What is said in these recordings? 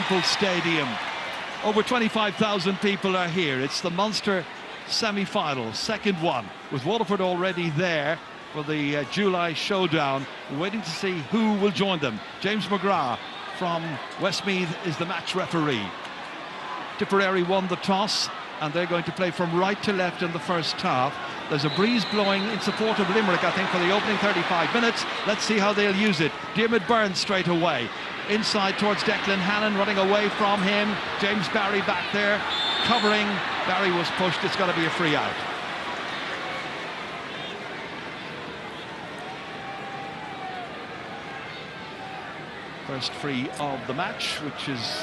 ample stadium. Over 25,000 people are here. It's the Munster semi-final, second one, with Waterford already there for the July showdown, waiting to see who will join them. James McGrath from Westmeath is the match referee. Tipperary won the toss, and they're going to play from right to left in the first half. There's a breeze blowing in support of Limerick, I think, for the opening 35 minutes. Let's see how they'll use it. Diarmuid Byrne straight away. Inside towards Declan Hannon, running away from him. James Barry back there, covering. Barry was pushed. It's got to be a free out. First free of the match, which is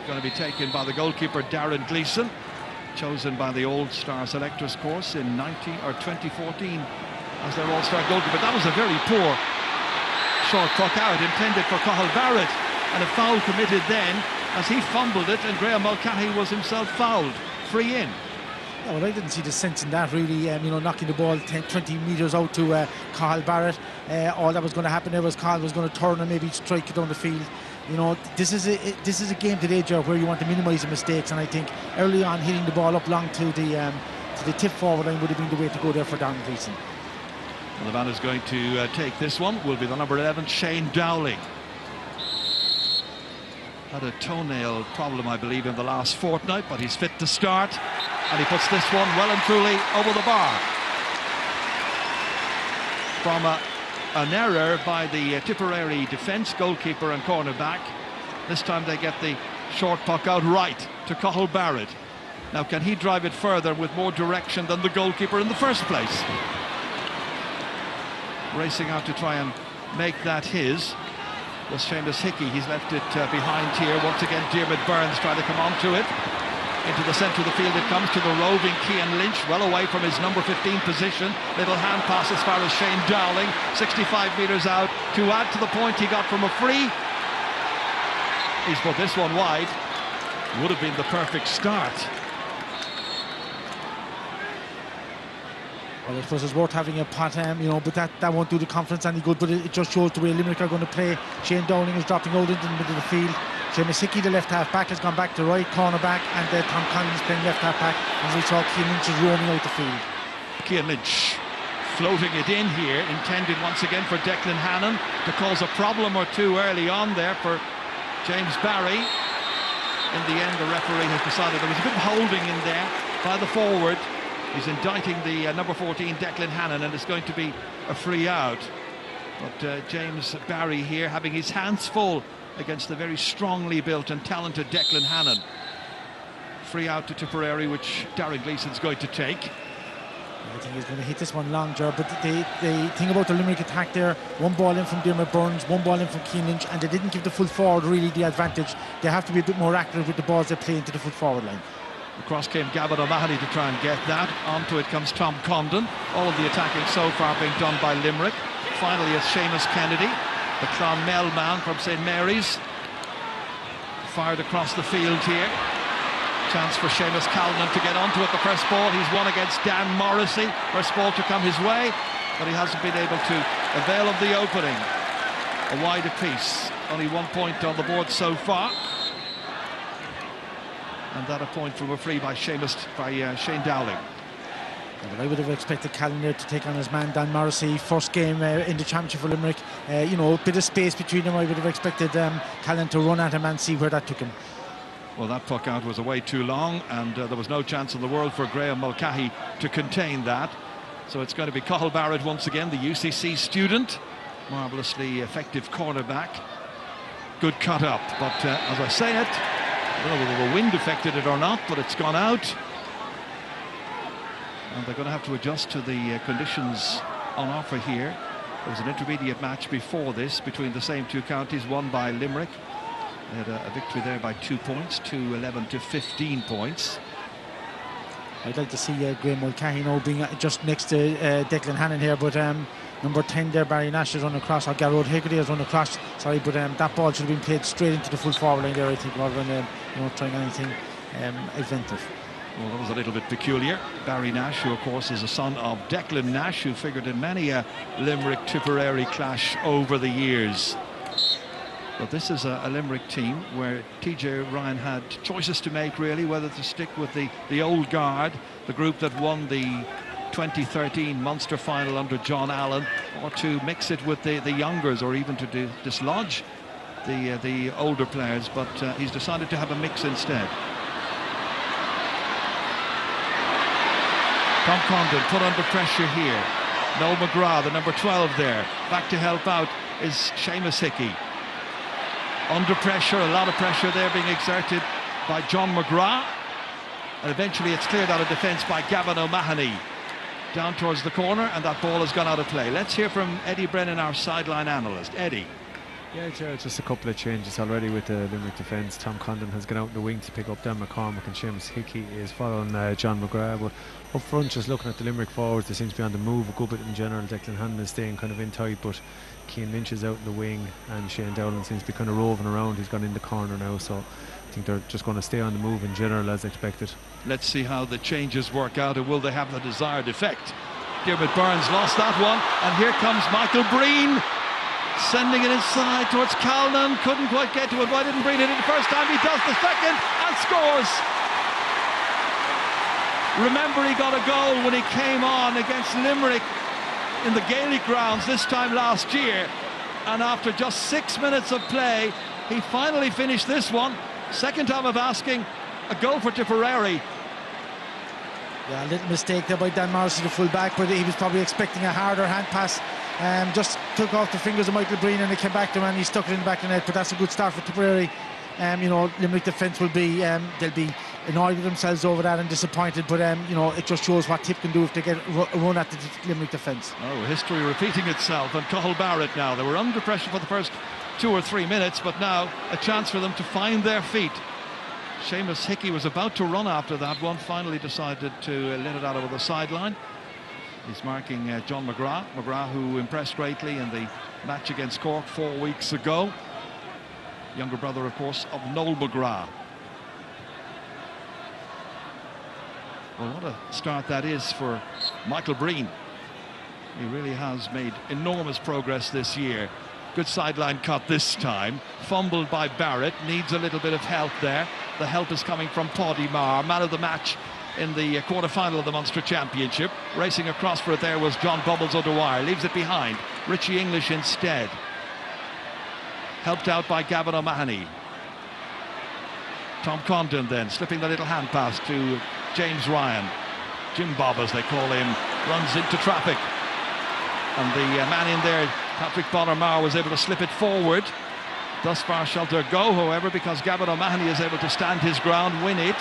going to be taken by the goalkeeper Darren Gleeson, chosen by the All-Star Selectors course in 2014 as their All-Star goalkeeper. That was a very poor short puck out, intended for Cathal Barrett, and a foul committed then as he fumbled it, and Graham Mulcahy was himself fouled. Free in. Yeah, well, I didn't see the sense in that, really. You know, knocking the ball 10-20 metres out to Cathal Barrett. All that was going to happen there was Cathal was going to turn and maybe strike it down the field. You know, this is a game today, Joe, where you want to minimise the mistakes, and I think early on hitting the ball up long to the tip forward line would have been the way to go there for Darren Gleeson. Well, the man who's going to take this one will be the number 11, Shane Dowling. Had a toenail problem, I believe, in the last fortnight, but he's fit to start, and he puts this one well and truly over the bar. From an error by the Tipperary defence, goalkeeper and cornerback. This time they get the short puck out right to Cathal Barrett. Now, can he drive it further with more direction than the goalkeeper in the first place? Racing out to try and make that his was Seamus Hickey. He's left it behind here. Once again, Diarmuid Byrne's trying to come onto it. Into the centre of the field it comes to the roving Cian Lynch, well away from his number 15 position. Little hand pass as far as Shane Dowling, 65 metres out to add to the point he got from a free. He's put this one wide. Would have been the perfect start. Well, I suppose it's worth having a pot, you know, but that won't do the conference any good. But it just shows the way Limerick are going to play. Shane Dowling is dropping out into the middle of the field. Seamus Hickey, the left half back, has gone back to right corner back, and Tom Collins playing left half back. As we saw, Cian Lynch is roaming out the field. Cian Lynch floating it in here, intended once again for Declan Hannon to cause a problem or two early on there for James Barry. In the end, the referee has decided there was a bit of holding in there by the forward. He's indicting the number 14, Declan Hannon, and it's going to be a free out. But James Barry here having his hands full against the very strongly built and talented Declan Hannon. Free out to Tipperary, which Darren Gleeson's going to take. I think he's going to hit this one long, Ger, but the thing about the Limerick attack there, one ball in from Diarmuid Byrne, one ball in from Cian Lynch, and they didn't give the full forward really the advantage. They have to be a bit more accurate with the balls they play into the full forward line. Across came Gavin O'Mahony to try and get that. Onto it comes Tom Condon. All of the attacking so far being done by Limerick. Finally, it's Seamus Kennedy, the Clonmel man from St Mary's. Fired across the field here. Chance for Seamus Callinan to get onto it. The first ball, he's won against Dan Morrissey. First ball to come his way, but he hasn't been able to avail of the opening. A wider piece. Only 1 point on the board so far. And that a point from a free by Shane Dowling. Well, I would have expected Callinan to take on his man Dan Morrissey. First game in the championship for Limerick. You know, a bit of space between them. I would have expected Callinan to run at him and see where that took him. Well, that puck out was away too long, and there was no chance in the world for Graham Mulcahy to contain that. So it's going to be Cathal Barrett once again, the UCC student. Marvellously effective cornerback. Good cut up, but as I say it, I don't know whether the wind affected it or not, but it's gone out. And they're going to have to adjust to the conditions on offer here. There was an intermediate match before this between the same two counties, won by Limerick. They had a victory there by 2 points, 11 to 15 points. I'd like to see Graham Mulcahy now being just next to Declan Hannon here, but number 10 there, Barry Nash, has run across, or Garrod Higgley has run across, sorry, but that ball should have been played straight into the full forward line there, I think, rather than trying anything inventive. Well, that was a little bit peculiar. Barry Nash, who of course is a son of Declan Nash, who figured in many a Limerick-Tipperary clash over the years. But this is a Limerick team where TJ Ryan had choices to make, really, whether to stick with the old guard, the group that won the 2013 Munster final under John Allen, or to mix it with the youngers, or even to dislodge the older players. But he's decided to have a mix instead. Tom Condon put under pressure here. Noel McGrath, the number 12 there. Back to help out is Seamus Hickey. Under pressure, a lot of pressure there being exerted by John McGrath. And eventually it's cleared out of defence by Gavin O'Mahony. Down towards the corner, and that ball has gone out of play. Let's hear from Eddie Brennan, our sideline analyst. Eddie. Yeah, Gerald, just a couple of changes already with the Limerick defence. Tom Condon has gone out in the wing to pick up Dan McCormick, and Seamus Hickey is following John McGrath. But up front, just looking at the Limerick forwards, they seem to be on the move a good bit in general. Declan Hannon is staying kind of in tight, but Cian Lynch is out in the wing, and Shane Dowling seems to be kind of roving around. He's gone in the corner now, so I think they're just going to stay on the move in general as expected. Let's see how the changes work out, and will they have the desired effect? Dermot Burns lost that one, and here comes Michael Breen, sending it inside towards Calnan. Couldn't quite get to it. Why didn't Breen hit it the first time? He does the second and scores. Remember, he got a goal when he came on against Limerick in the Gaelic grounds this time last year, and after just 6 minutes of play, he finally finished this one. Second time of asking, a goal for Tipperary. Yeah, a little mistake there by Dan Morrissey, the full back, but he was probably expecting a harder hand pass. Just took off the fingers of Michael Breen, and it came back to him, and he stuck it in the back of the net. But that's a good start for Tipperary. You know, Limerick defence will be, they'll be annoyed with themselves over that and disappointed. But you know, it just shows what Tip can do if they get a run at the Limerick defence. Oh, history repeating itself. And Cathal Barrett now, they were under pressure for the first 2 or 3 minutes, but now a chance for them to find their feet. Seamus Hickey was about to run after that one, finally decided to let it out over the sideline. He's marking John McGrath. McGrath, who impressed greatly in the match against Cork 4 weeks ago. Younger brother, of course, of Noel McGrath. Well, what a start that is for Michael Breen. He really has made enormous progress this year. Good sideline cut this time. Fumbled by Barrett. Needs a little bit of help there. The help is coming from Paddy Maher, man of the match in the quarter-final of the Munster Championship. Racing across for it there was John Bubbles O'Dwyer. Leaves it behind. Richie English instead. Helped out by Gavin O'Mahony. Tom Condon then slipping the little hand pass to James Ryan. Jim Bob, as they call him, runs into traffic. And the man in there, Patrick Bonner-Maher, was able to slip it forward. Thus far shall there go, however, because Gavin O'Mahony is able to stand his ground, win it.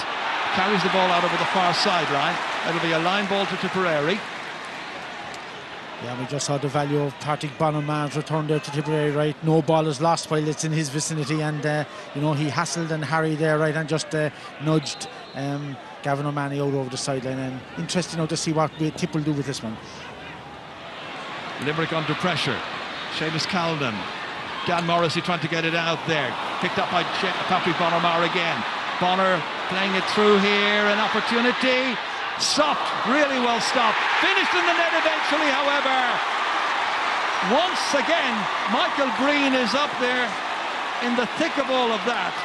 Carries the ball out over the far sideline. It'll be a line ball to Tipperary. Yeah, we just saw the value of Patrick Bonner-Maher's return there to Tipperary, right? No ball is lost while it's in his vicinity, and you know, he hassled and harried there, right, and just nudged Gavin O'Mahony out over the sideline. And interesting now to see what Tip will do with this one. Limerick under pressure. Seamus Calnan. Dan Morrissey trying to get it out there. Picked up by Patrick Bonner-Maher again. Bonner playing it through here. An opportunity. Stopped. Really well stopped. Finished in the net eventually, however. Once again, Michael Breen is up there in the thick of all of that.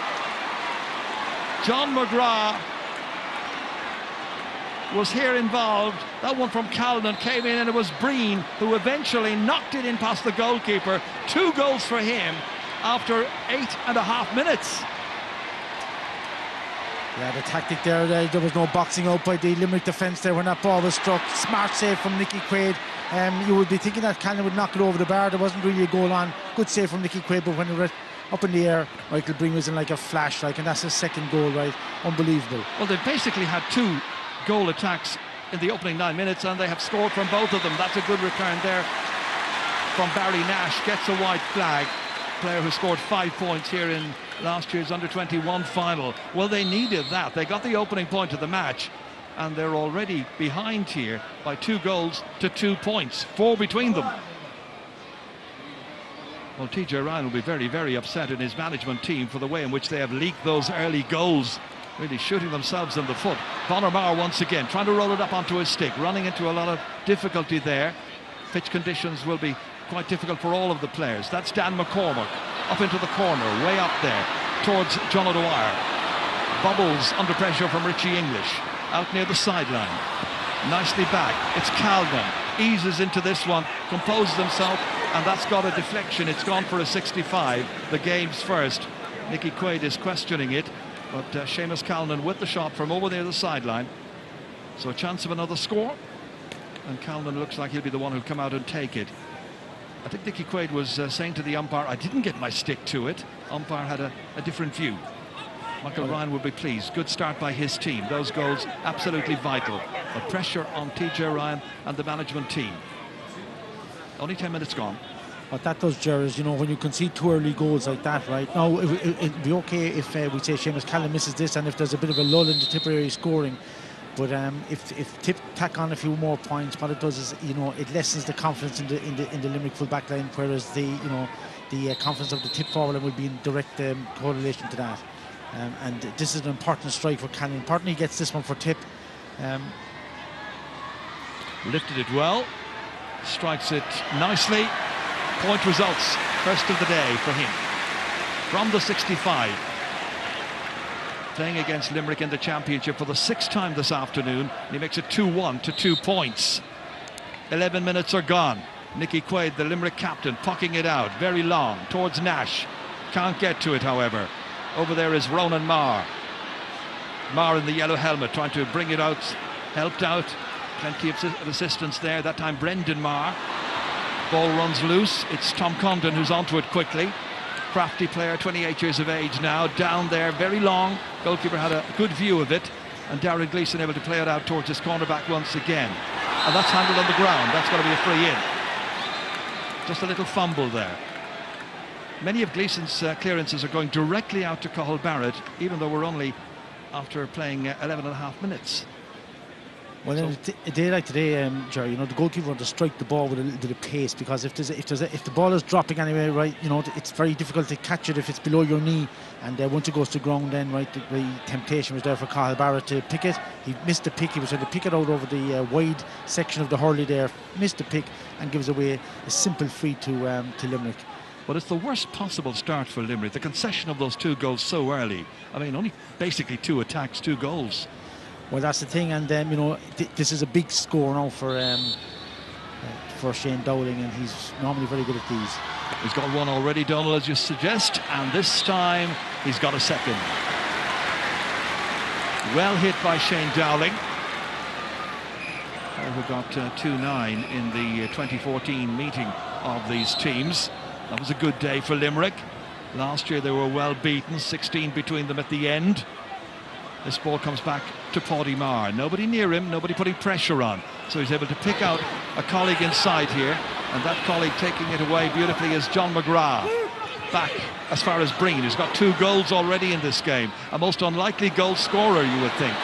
John McGrath was here involved. That one from Calnan came in, and it was Breen who eventually knocked it in past the goalkeeper. 2 goals for him after 8.5 minutes. Yeah, the tactic there was no boxing out by the Limerick defence there when that ball was struck. Smart save from Nicky Quaid. You would be thinking that Calnan would knock it over the bar. There wasn't really a goal on. Good save from Nicky Quaid, but when it was up in the air, Michael Breen was in like a flash, and that's his second goal, right? Unbelievable. Well, they basically had 2 goal attacks in the opening 9 minutes, and they have scored from both of them. That's a good return there from Barry Nash. Gets a white flag. Player who scored 5 points here in last year's under-21 final. Well, they needed that. They got the opening point of the match, and they're already behind here by 2 goals to 2 points, 4 between them. Well, TJ Ryan will be very, very upset in his management team for the way in which they have leaked those early goals, really shooting themselves in the foot. Bonner-Maher once again trying to roll it up onto his stick, running into a lot of difficulty there. Pitch conditions will be quite difficult for all of the players. That's Dan McCormack, up into the corner, way up there, towards John O'Dwyer. Bubbles under pressure from Richie English, out near the sideline. Nicely back, it's Calvin, eases into this one, composes himself, and that's got a deflection. It's gone for a 65, the game's first. Nicky Quaid is questioning it, but Seamus Callan with the shot from over near the sideline. So a chance of another score, and Callan looks like he'll be the one who'll come out and take it. I think Nicky Quaid was saying to the umpire, I didn't get my stick to it. Umpire had a different view. Michael Ryan would be pleased. Good start by his team. Those goals absolutely vital. The pressure on TJ Ryan and the management team. Only 10 minutes gone. What that does, Ger, is, you know, when you concede 2 early goals like that, right? Now, it'd be okay if we say Seamus Callan misses this and if there's a bit of a lull in the Tipperary scoring. But if Tip tack on a few more points, what it does is, you know, it lessens the confidence in the Limerick full back line, whereas the confidence of the Tip forward line will be in direct correlation to that. And this is an important strike for Callan. Important he gets this one for Tip. Lifted it well, strikes it nicely. Point results, first of the day for him. From the 65. Playing against Limerick in the championship for the 6th time this afternoon. And he makes it 2-1 to 2 points. 11 minutes are gone. Nicky Quaid, the Limerick captain, pucking it out very long towards Nash. Can't get to it, however. Over there is Ronan Marr. Marr in the yellow helmet trying to bring it out. Helped out. Plenty of assistance there. That time Brendan Marr. Ball runs loose. It's Tom Condon who's onto it quickly. Crafty player, 28 years of age now. Down there, very long. Goalkeeper had a good view of it. And Darren Gleeson able to play it out towards his cornerback once again. And that's handled on the ground. That's got to be a free in. Just a little fumble there. Many of Gleeson's clearances are going directly out to Cathal Barrett, even though we're only after playing 11 and a half minutes. Well, in a day like today, Jerry, you know, the goalkeeper wants to strike the ball with a little bit of pace, because if the ball is dropping anyway, right, you know, it's very difficult to catch it if it's below your knee, and once it goes to ground, then right, the temptation was there for Cathal Barrett to pick it. He missed the pick. He was trying to pick it out over the wide section of the hurley there, missed the pick, and gives away a simple free to Limerick. But it's the worst possible start for Limerick. The concession of those 2 goals so early. I mean, only basically 2 attacks, 2 goals. Well, that's the thing, and you know, this is a big score now for Shane Dowling, and he's normally very good at these. He's got one already, Donald, as you suggest, and this time he's got a second. Well hit by Shane Dowling, who got 2-9 in the 2014 meeting of these teams. That was a good day for Limerick. Last year they were well beaten, 16 between them at the end. This ball comes back to Paddy Marr. Nobody near him, nobody putting pressure on. So he's able to pick out a colleague inside here, and that colleague taking it away beautifully is John McGrath. Back as far as Breen, who's got 2 goals already in this game. A most unlikely goal scorer, you would think.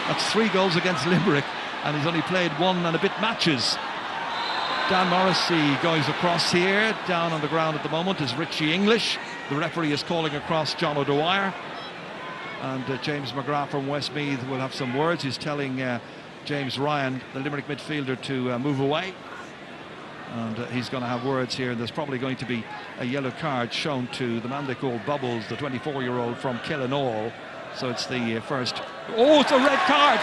That's 3 goals against Limerick, and he's only played 1 and a bit matches. Dan Morrissey goes across here. Down on the ground at the moment is Richie English. The referee is calling across John O'Dwyer. And James McGrath from Westmeath will have some words. He's telling James Ryan, the Limerick midfielder, to move away. And he's going to have words here. There's probably going to be a yellow card shown to the man they call Bubbles, the 24-year-old from Killinall. So it's the first. Oh, it's a red card!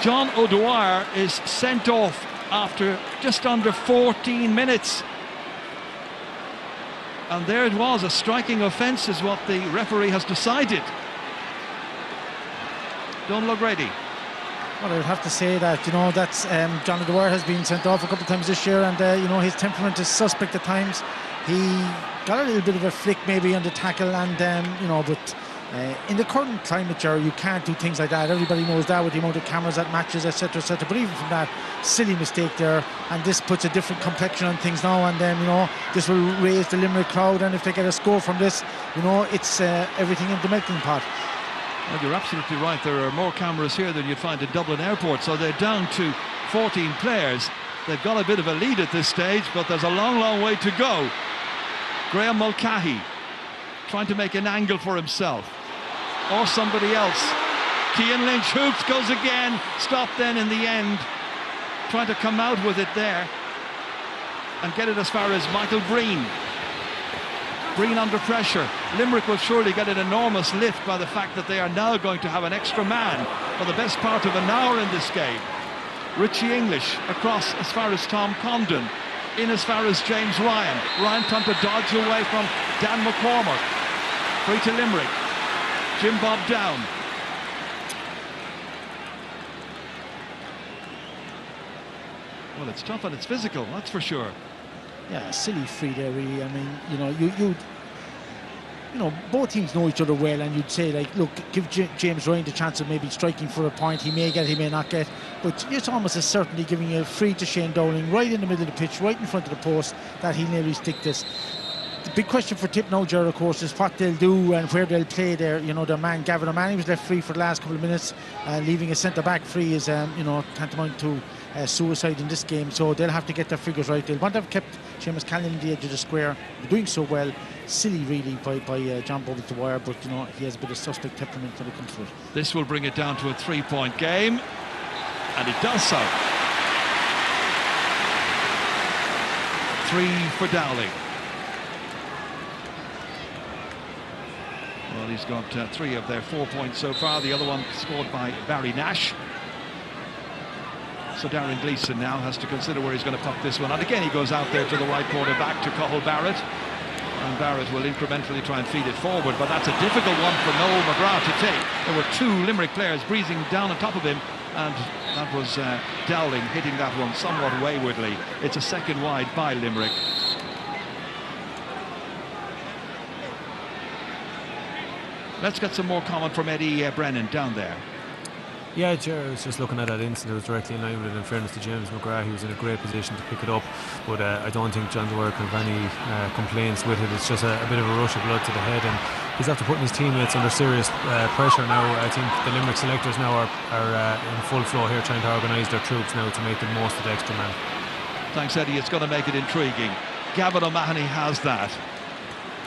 John O'Dwyer is sent off after just under 14 minutes. And there it was, a striking offence is what the referee has decided. Donald O'Grady. Well, I'd have to say that, you know, that's John O'Dwyer has been sent off a couple of times this year, and you know, his temperament is suspect at times. He got a little bit of a flick maybe on the tackle, and you know, but in the current climate, Jerry, you can't do things like that. Everybody knows that with the amount of cameras at matches, etc., etc. But even from that silly mistake there, and this puts a different complexion on things now, and you know, this will raise the Limerick crowd, and if they get a score from this, you know, it's everything in the melting pot. Well, you're absolutely right. There are more cameras here than you'd find at Dublin Airport, so they're down to 14 players. They've got a bit of a lead at this stage, but there's a long, long way to go. Graham Mulcahy trying to make an angle for himself, or somebody else. Cian Lynch hoops, goes again, stopped then in the end trying to come out with it there and get it as far as Michael Breen. Breen under pressure. Limerick will surely get an enormous lift by the fact that they are now going to have an extra man for the best part of an hour in this game. Richie English across as far as Tom Condon, in as far as James Ryan. Ryan trying to dodge away from Dan McCormack. Free to Limerick. Jim Bob down. Well, it's tough and it's physical, that's for sure. Yeah, silly free there, really. I mean, you know, you know, both teams know each other well, and you'd say, like, look, give James Ryan the chance of maybe striking for a point. He may get, he may not get, but it's almost as certainly giving a free to Shane Dowling right in the middle of the pitch, right in front of the post, that he'll nearly stick this. The big question for Tip now, Ger, of course, is what they'll do and where they'll play their, you know, their man Gavin O'Mahony was left free for the last couple of minutes. Leaving a centre back free is, you know, tantamount to suicide in this game, so they'll have to get their figures right. They'll want to have kept Seamus Callan on the edge of the square. They're doing so well. Silly, really, by John Bubble to wire, but, you know, he has a bit of suspect temperament when it comes to it. This will bring it down to a 3-point game, and it does so. 3 for Dowling. Well, he's got 3 of their 4 points so far. The other one scored by Barry Nash. So Darren Gleeson now has to consider where he's going to pop this one. And again, he goes out there to the right corner back to Cathal Barrett. And Barrett will incrementally try and feed it forward. But that's a difficult one for Noel McGrath to take. There were 2 Limerick players breezing down on top of him. And that was Dowling hitting that one somewhat waywardly. It's a second wide by Limerick. Let's get some more comment from Eddie Brennan down there. Yeah, Ger, I was just looking at that incident. It was directly in line with it. In fairness to James McGrath, he was in a great position to pick it up, but I don't think John Dwyer can have any complaints with it. It's just a bit of a rush of blood to the head, and he's after putting his teammates under serious pressure now. I think the Limerick selectors now are in full flow here, trying to organise their troops now to make the most of the extra man. Thanks, Eddie. It's going to make it intriguing. Gavin O'Mahony has that.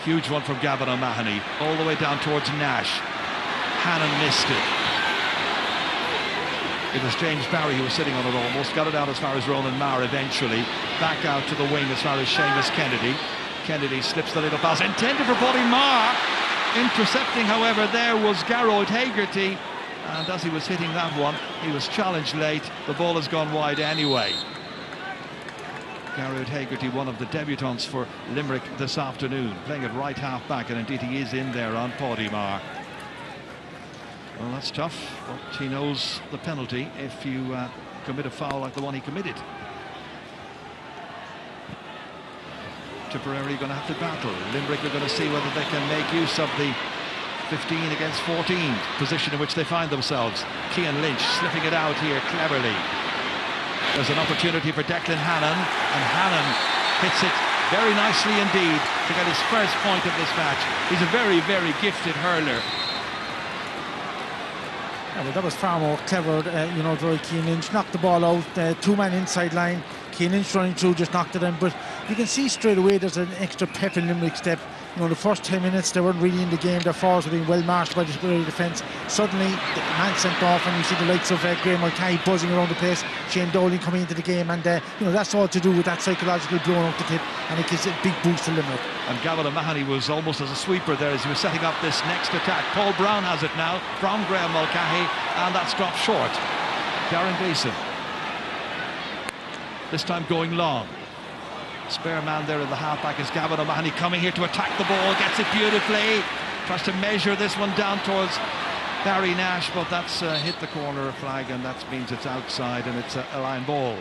Huge one from Gavin O'Mahony, all the way down towards Nash. Hannon missed it. It was James Barry who was sitting on it almost, got it out as far as Ronan Maher eventually, back out to the wing as far as Seamus Kennedy. Kennedy slips the little pass, intended for Buddy Maher. Intercepting, however, there was Garrod Hagerty, and as he was hitting that one, he was challenged late. The ball has gone wide anyway. Garrod Hagerty, one of the debutants for Limerick this afternoon, playing at right half back, and indeed he is in there on Paddy Maher. Well, that's tough, but he knows the penalty if you commit a foul like the one he committed. Tipperary are going to have to battle. Limerick are going to see whether they can make use of the 15 against 14 position in which they find themselves. Cian Lynch slipping it out here cleverly. There's an opportunity for Declan Hannon, and Hannon hits it very nicely indeed to get his first point of this match. He's a very, very gifted hurler. Yeah, well, that was far more clever, you know, Roy Cian Lynch knocked the ball out, 2-man inside line. Cian Lynch running through, just knocked it in, but you can see straight away there's an extra pep in Limerick step. You know, the first 10 minutes they weren't really in the game, their forwards were being well marched by the Tipperary defence. Suddenly the man sent off, and you see the likes of Graham Mulcahy buzzing around the place, Shane Dowling coming into the game, and you know, that's all to do with that psychological blowing out the tip, and it gives a big boost to Limerick. And Gavin O'Mahony was almost as a sweeper there as he was setting up this next attack. Paul Brown has it now from Graham Mulcahy, and that's dropped short. Darren Gleeson this time going long. Spare man there in the halfback is Gavin O'Mahony, coming here to attack the ball, gets it beautifully, tries to measure this one down towards Barry Nash, but that's hit the corner flag, and that means it's outside and it's a line ball.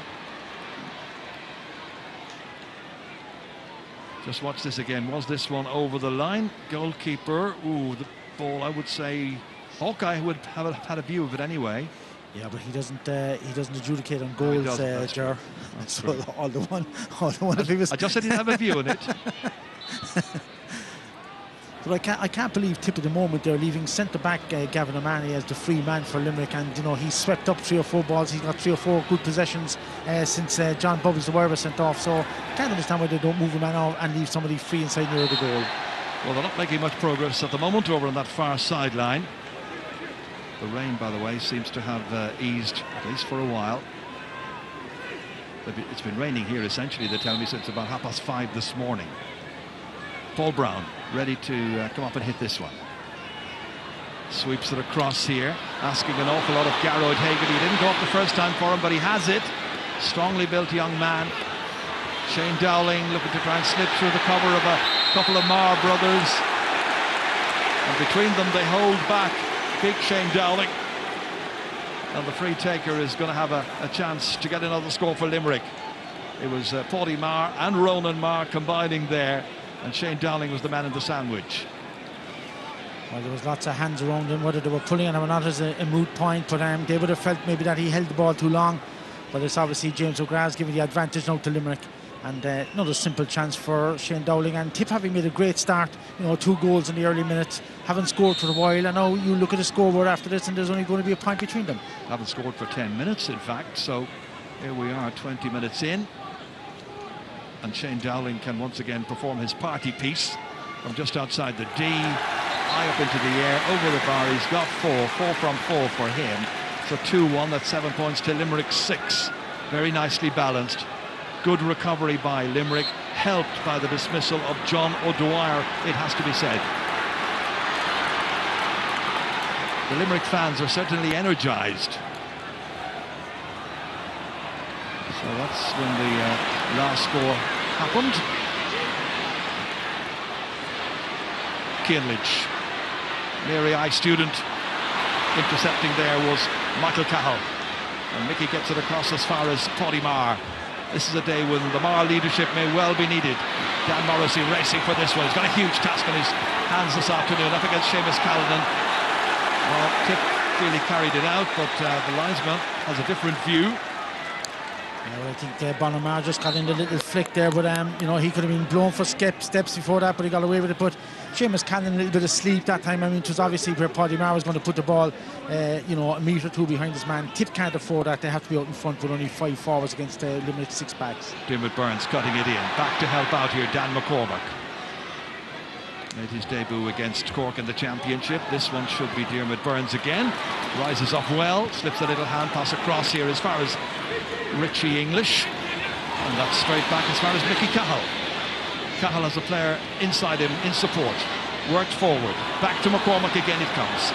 Just watch this again. Was this one over the line? Goalkeeper, ooh, the ball, I would say Hawkeye would have had a view of it anyway. Yeah, but he doesn't adjudicate on goals, Ger. So all the one if he was. I just said he'd have a view on it. But I can't believe Tip at the moment they're leaving centre back Gavin O'Mahony as the free man for Limerick, and you know, he's swept up 3 or 4 balls. He's got 3 or 4 good possessions since John Bubbles the wire was sent off. So I can't understand why they don't move a man off and leave somebody free inside near the goal. Well, they're not making much progress at the moment over on that far sideline. The rain, by the way, seems to have eased, at least for a while. It's been raining here essentially, they tell me, since about 5:30 this morning. Paul Brown ready to come up and hit this one. Sweeps it across here, asking an awful lot of Garrod Hagerty. He didn't go up the first time for him, but he has it. Strongly built young man. Shane Dowling looking to try and slip through the cover of a couple of Marr brothers. And between them they hold back big Shane Dowling. And the free taker is going to have a chance to get another score for Limerick. It was Paddy Marr and Ronan Marr combining there, and Shane Dowling was the man in the sandwich. Well, there was lots of hands around him. Whether they were pulling on him or not is a moot point, but they would have felt maybe that he held the ball too long. But it's obviously James O'Grath's giving the advantage now to Limerick. And another simple chance for Shane Dowling. And Tip, having made a great start, 2 goals in the early minutes, haven't scored for a while. And now you look at the scoreboard after this, and there's only going to be a point between them. Haven't scored for 10 minutes, in fact. So here we are, 20 minutes in. And Shane Dowling can once again perform his party piece from just outside the D, high up into the air, over the bar. He's got 4 from 4 for him. So 2-1, that's 7 points to Limerick 6. Very nicely balanced. Good recovery by Limerick, helped by the dismissal of John O'Dwyer, it has to be said. The Limerick fans are certainly energised. So that's when the last score happened. Cian Lynch, Mary I student, intercepting there was Michael Cahill. And Mickey gets it across as far as Paddy Marr. This is a day when the Marr leadership may well be needed. Dan Morrissey racing for this one. He's got a huge task on his hands this afternoon up against Seamus Callanan. Well, Tip really carried it out, but the linesman has a different view. I think Bonner just got in the little flick there, but he could have been blown for steps before that, but he got away with it. But Seamus Callanan a little bit of sleep that time. I mean, it was obviously where Paddy Marr was going to put the ball, a metre or two behind his man. Tip can't afford that. They have to be out in front with only 5 forwards against Limerick 6 backs. Dermot Burns cutting it in. Back to help out here, Dan McCormack. Made his debut against Cork in the championship. This one should be Dermot Burns again. Rises up well, slips a little hand pass across here as far as Richie English. And that's straight back as far as Mickey Cahill. Cahill has a player inside him in support. Worked forward. Back to McCormack again it comes.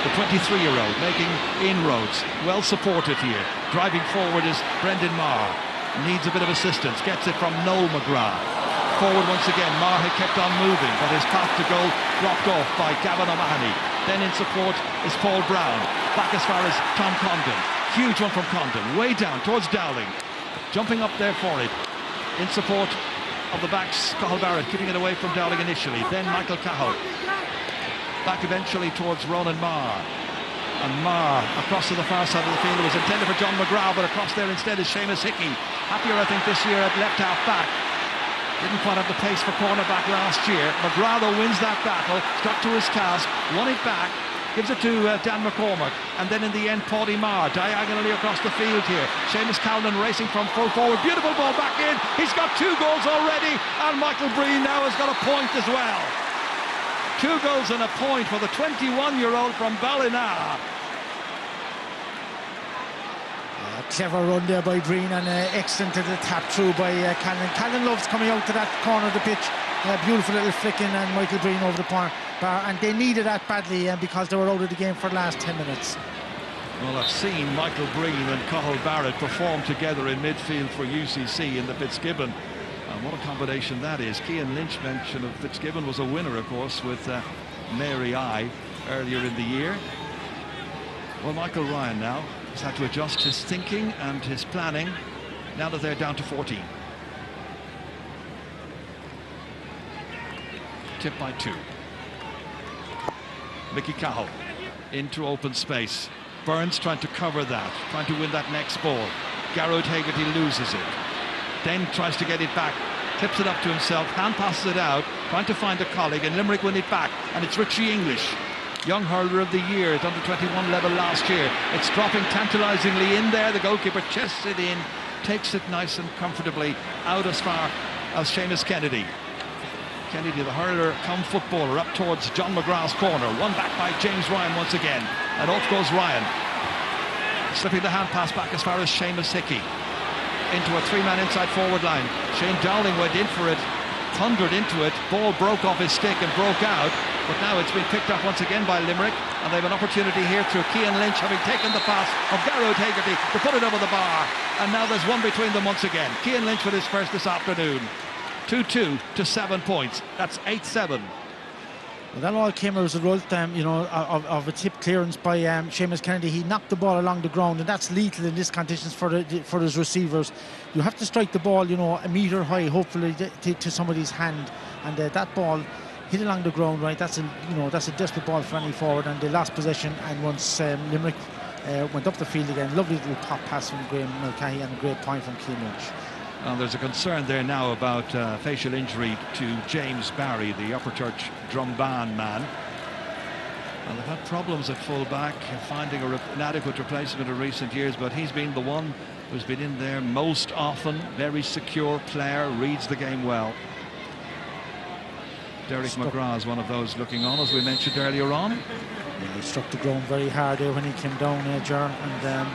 The 23-year-old making inroads. Well supported here. Driving forward is Brendan Marr. Needs a bit of assistance. Gets it from Noel McGrath. Forward once again. Marr had kept on moving, but his path to goal blocked off by Gavin O'Mahony. Then in support is Paul Brown. Back as far as Tom Condon. Huge one from Condon. Way down towards Dowling. Jumping up there for it. In support of the backs, Cahill Barrett keeping it away from Dowling initially. Then Michael Cahill. Back eventually towards Ronan Marr. And Marr across to the far side of the field. It was intended for John McGrath, but across there instead is Seamus Hickey. Happier, I think, this year at left half back. Didn't quite have the pace for cornerback last year. McGrath wins that battle, stuck to his task, won it back, gives it to Dan McCormack, and then in the end Paddy Marr diagonally across the field here. Seamus Callanan racing from full forward, beautiful ball back in. He's got 2 goals already, and Michael Breen now has got a point as well. 2 goals and a point for the 21-year-old from Ballina. Clever run there by Breen, and excellent to the tap through by Callanan. Callanan loves coming out to that corner of the pitch. Beautiful little flicking, and Michael Breen over the bar, and they needed that badly because they were out of the game for the last 10 minutes. Well, I've seen Michael Breen and Cahill Barrett perform together in midfield for UCC in the Fitzgibbon. And what a combination that is. Cian Lynch mention of Fitzgibbon was a winner, of course, with Mary I earlier in the year. Well, Michael Ryan now has had to adjust his thinking and his planning now that they're down to 14. Tip by 2. Mickey Cahill into open space. Burns trying to cover that, trying to win that next ball. Garrod Hagerty loses it. Then tries to get it back, clips it up to himself, hand passes it out, trying to find a colleague, and Limerick win it back. And it's Richie English, young hurler of the year at under 21 level last year. It's dropping tantalisingly in there. The goalkeeper chests it in, takes it nice and comfortably out as far as Seamus Kennedy. Kennedy, the hurler, come footballer, up towards John McGrath's corner. Won back by James Ryan once again. And off goes Ryan. Slipping the hand pass back as far as Seamus Hickey. into a three-man inside forward line. Shane Dowling went in for it, thundered into it, ball broke off his stick and broke out, but now it's been picked up once again by Limerick, and they have an opportunity here through Cian Lynch, having taken the pass of Garrod Hegarty to put it over the bar, and now there's one between them once again. Cian Lynch with his first this afternoon. 2-2 to 7 points. That's 8-7. Well, that all came as a result, of a tip clearance by Seamus Kennedy. He knocked the ball along the ground, and that's lethal in these conditions for his receivers. You have to strike the ball, a metre high, hopefully, to somebody's hand, and that ball hit along the ground. Right, that's a desperate ball for any forward, and they lost possession. And once Limerick went up the field again, lovely little pop pass from Graham Mulcahy and a great point from Cian Lynch. There's a concern there now about facial injury to James Barry, the Upper Church Drumban man. And they've had problems at full-back, finding an inadequate replacement in recent years, but he's been the one who's been in there most often. Very secure player, reads the game well. Derek McGrath is one of those looking on, as we mentioned earlier on. Yeah, he struck the ground very hard there when he came down, Ger, and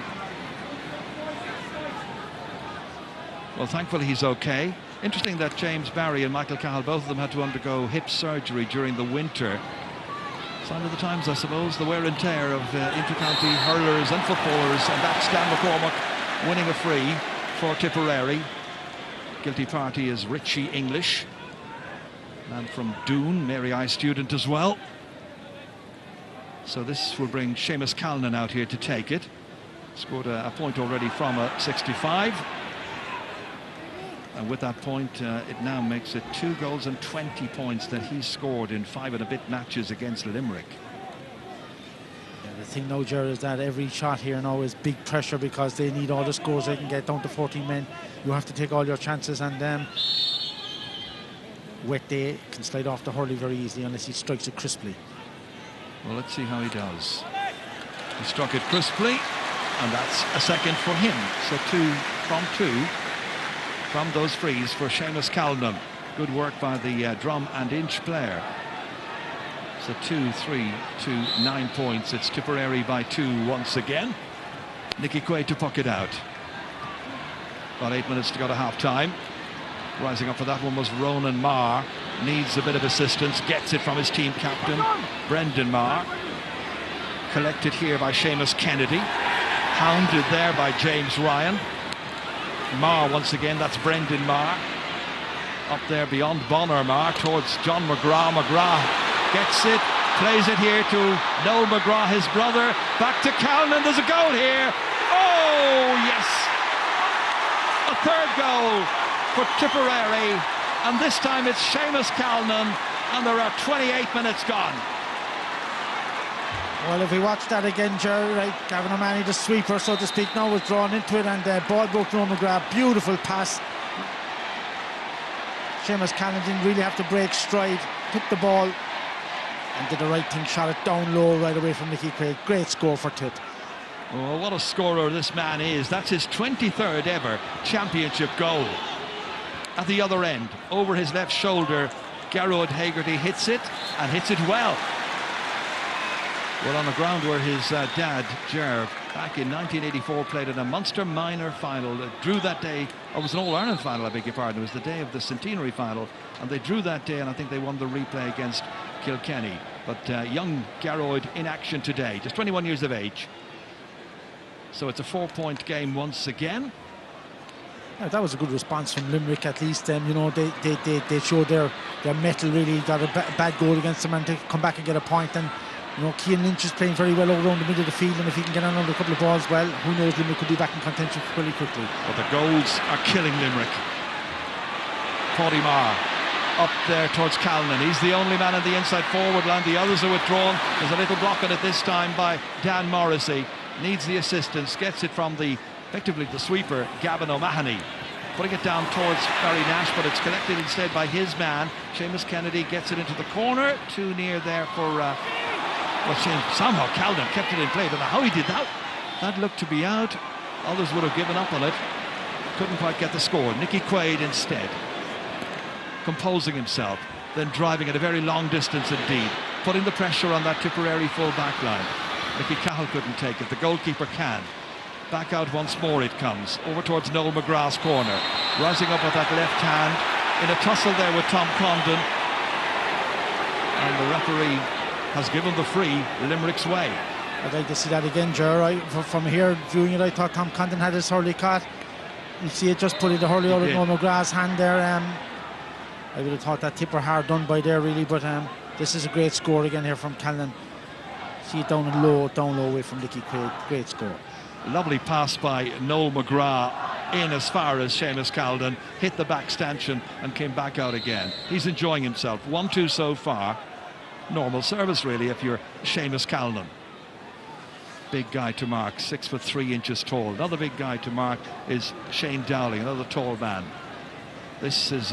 well, thankfully he's okay. Interesting that James Barry and Michael Cahill, both of them had to undergo hip surgery during the winter. Sign of the times, I suppose, the wear and tear of inter-county hurlers and footballers, and that's Dan McCormack winning a free for Tipperary. Guilty party is Richie English, and from Doon, Mary I student as well. So this will bring Seamus Callan out here to take it. Scored a point already from a 65. And with that point, it now makes it 2 goals and 20 points that he's scored in 5 and a bit matches against Limerick. Yeah, the thing now, Gerard, is that every shot here now is big pressure because they need all the scores they can get down to 14 men. You have to take all your chances, and Wet Day can slide off the hurley very easily unless he strikes it crisply. Well, let's see how he does. He struck it crisply, and that's a second for him. So 2 from 2. From those frees for Seamus Callan. Good work by the drum and inch player. So 2-3 to 9 points. It's Tipperary by 2 once again. Nicky Quaid to puck it out. About 8 minutes to go to half-time. Rising up for that one was Ronan Marr. Needs a bit of assistance. Gets it from his team captain, Brendan Marr. Collected here by Seamus Kennedy. Hounded there by James Ryan. Marr once again, that's Brendan Marr. Up there beyond Bonner Marr towards John McGrath. McGrath gets it, plays it here to Noel McGrath, his brother. Back to Callan, and there's a goal here. Oh, yes! A third goal for Tipperary, and this time it's Seamus Callan, and there are 28 minutes gone. Well, if we watch that again, Jerry, right, Gavin O'Mahony, the sweeper, so to speak, now was drawn into it, and ball broke to McGrath. Beautiful pass. Seamus Callan didn't really have to break stride, took the ball and did the right thing, shot it down low right away from Nicky Quaid. Great score for Tip. Oh, what a scorer this man is. That's his 23rd ever championship goal. At the other end, over his left shoulder, Garrod Hegarty hits it, and hits it well. Well, on the ground where his dad, Jerv, back in 1984, played in a Munster minor final. Drew that day, or it was an All-Ireland final, I beg your pardon. It was the day of the centenary final, and they drew that day, and I think they won the replay against Kilkenny. But young Garrod in action today, just 21 years of age. So it's a 4-point game once again. Yeah, that was a good response from Limerick, at least. They showed their mettle, really. Got a bad goal against them, and to come back and get a point. And Cian Lynch is playing very well all around the middle of the field, and if he can get on under a couple of balls, well, who knows, Limerick could be back in contention pretty quickly. But the goals are killing Limerick. Paddy Marr up there towards Callan. He's the only man in the inside forward line. The others are withdrawn. There's a little block on it this time by Dan Morrissey. Needs the assistance, gets it from effectively the sweeper, Gavin O'Mahony. Putting it down towards Barry Nash, but it's collected instead by his man. Seamus Kennedy gets it into the corner. Too near there for... somehow Callan kept it in play. Don't know how he did that. That looked to be out. Others would have given up on it. Couldn't quite get the score. Nicky Quaid instead. Composing himself, then driving at a very long distance indeed. Putting the pressure on that Tipperary full back line. Mickey Cahill couldn't take it. The goalkeeper can. Back out once more it comes, over towards Noel McGrath's corner. Rising up with that left hand, in a tussle there with Tom Condon. And the referee has given the free Limerick's way. I'd like to see that again, Ger. From here, viewing it, I thought Tom Condon had his hurley caught. You see it just put the hurley out of Noel McGrath's hand there. I would have thought that tip were hard done by there, really, but this is a great score again here from Callan. See it down low away from Licky Quaid. Great score. Lovely pass by Noel McGrath in as far as Seamus Callan, hit the back stanchion and came back out again. He's enjoying himself. 1-2 so far. Normal service, really, if you're Seamus Callan. Big guy to mark, 6'3" tall. Another big guy to mark is Shane Dowling, another tall man. This is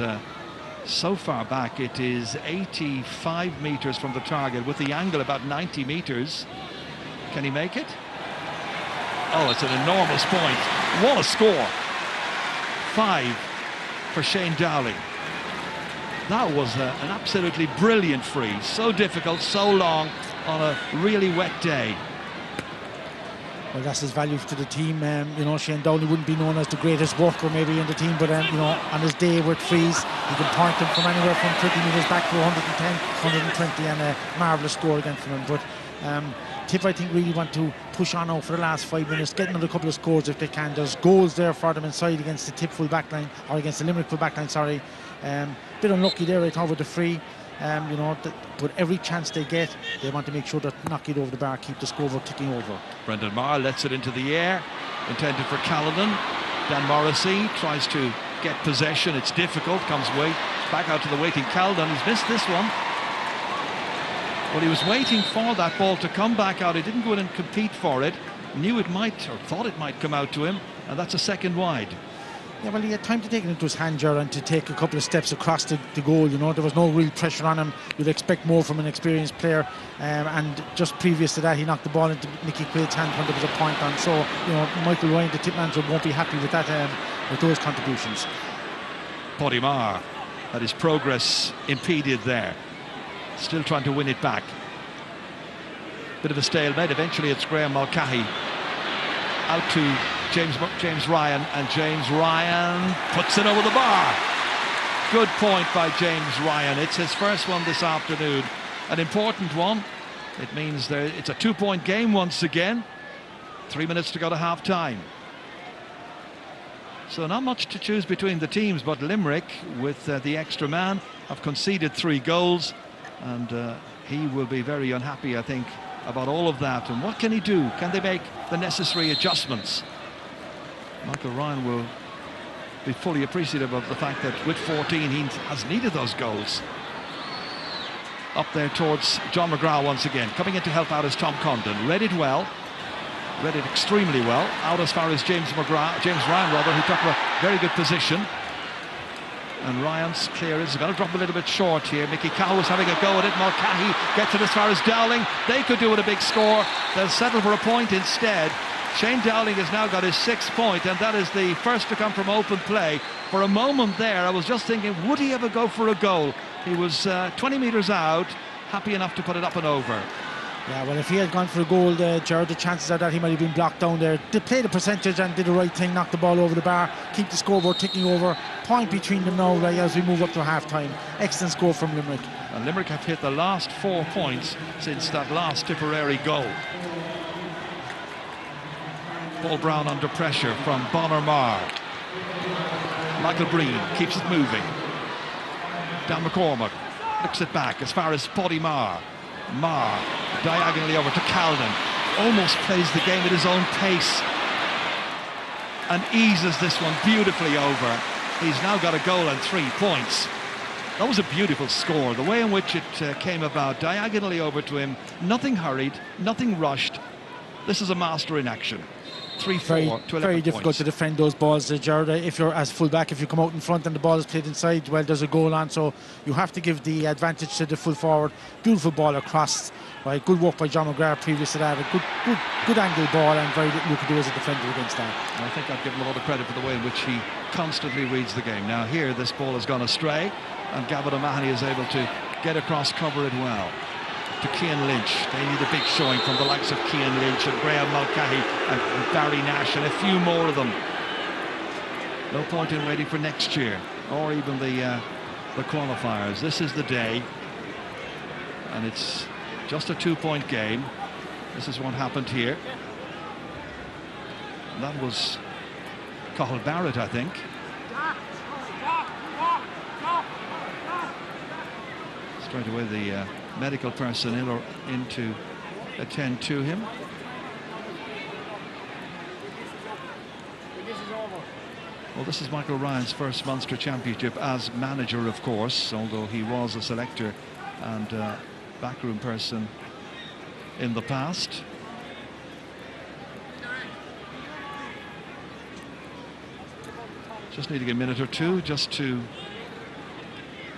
so far back, it is 85 metres from the target, with the angle about 90 metres. Can he make it? Oh, it's an enormous point. What a score. 5 for Shane Dowling. That was an absolutely brilliant free. So difficult, so long, on a really wet day. Well, that's his value to the team. You know, Shane Dowling wouldn't be known as the greatest worker maybe in the team, but you know, on his day with frees, he can point them from anywhere from 30 metres back to 110, 120, and a marvellous score again from him. But Tip, I think, really want to push on now for the last 5 minutes, get another couple of scores if they can. There's goals there for them inside against the Tip full back line, or against the Limerick full back line, sorry. Bit unlucky there, I thought, with the free. You know, but every chance they get, they want to make sure that knock it over the bar, keep the scoreboard ticking over. Brendan Maher lets it into the air, intended for Callanan. Dan Morrissey tries to get possession. It's difficult, comes away, back out to the waiting Callanan. He's missed this one. Well, he was waiting for that ball to come back out. He didn't go in and compete for it. Knew it might, or thought it might come out to him, and that's a second wide. Yeah, well, he had time to take it into his hand, Ger, and to take a couple of steps across the goal. You know, there was no real pressure on him. You'd expect more from an experienced player. And just previous to that, he knocked the ball into Nicky Quaid's hand when there was a point on. So, you know, Michael Ryan, the tip manager, won't be happy with that, with those contributions. Paddy Maher had his progress impeded there. Still trying to win it back. Bit of a stalemate. Eventually, it's Graham Mulcahy out to James Ryan, and James Ryan puts it over the bar. Good point by James Ryan. It's his first one this afternoon, an important one. It means it's a 2-point game once again. 3 minutes to go to half time. So not much to choose between the teams, but Limerick, with the extra man, have conceded 3 goals, and he will be very unhappy, I think, about all of that. And what can he do? Can they make the necessary adjustments? Michael Ryan will be fully appreciative of the fact that with 14 he has needed those goals. Up there towards John McGrath once again. Coming in to help out is Tom Condon. Read it well. Read it extremely well. Out as far as James Ryan, who took a very good position. And Ryan's clear is going to drop a little bit short here. Mickey Cow was having a go at it. Mulcahy gets it as far as Dowling. They could do it a big score. They'll settle for a point instead. Shane Dowling has now got his 6th point, and that is the first to come from open play. For a moment there, I was just thinking, would he ever go for a goal? He was 20 metres out, happy enough to put it up and over. Yeah, well, if he had gone for a goal, Gerard, the chances are that he might have been blocked down there. They played the percentage and did the right thing, knocked the ball over the bar, keep the scoreboard ticking over. Point between them now, right, as we move up to half-time. Excellent score from Limerick. And Limerick have hit the last 4 points since that last Tipperary goal. Paul Brown under pressure from Bonner Marr. Michael Breen keeps it moving. Dan McCormack looks it back as far as Paddy Maher. Maher diagonally over to Calden. Almost plays the game at his own pace and eases this one beautifully over. He's now got a goal and 3 points. That was a beautiful score. The way in which it came about, diagonally over to him. Nothing hurried, nothing rushed. This is a master in action. 3-4 very difficult to defend those balls, Gerard. If you're as full-back, if you come out in front and the ball is played inside, well, there's a goal on, so you have to give the advantage to the full forward. Beautiful ball across, right? Good work by John McGrath previous to that. A good angle ball, and very little you can do as a defender against that. I think I'd give him a lot of credit for the way in which he constantly reads the game. Now here, this ball has gone astray, and Gavin O'Mahony is able to get across, cover it well. to Cian Lynch. They need a big showing from the likes of Cian Lynch and Graham Mulcahy and Barry Nash and a few more of them. No point in waiting for next year or even the qualifiers. This is the day, and it's just a 2-point game. This is what happened here. And that was Cathal Barrett, I think. Straight away the medical personnel are in to attend to him. Well, this is Michael Ryan's first Munster Championship as manager, of course, although he was a selector and backroom person in the past. Just needing a minute or two just to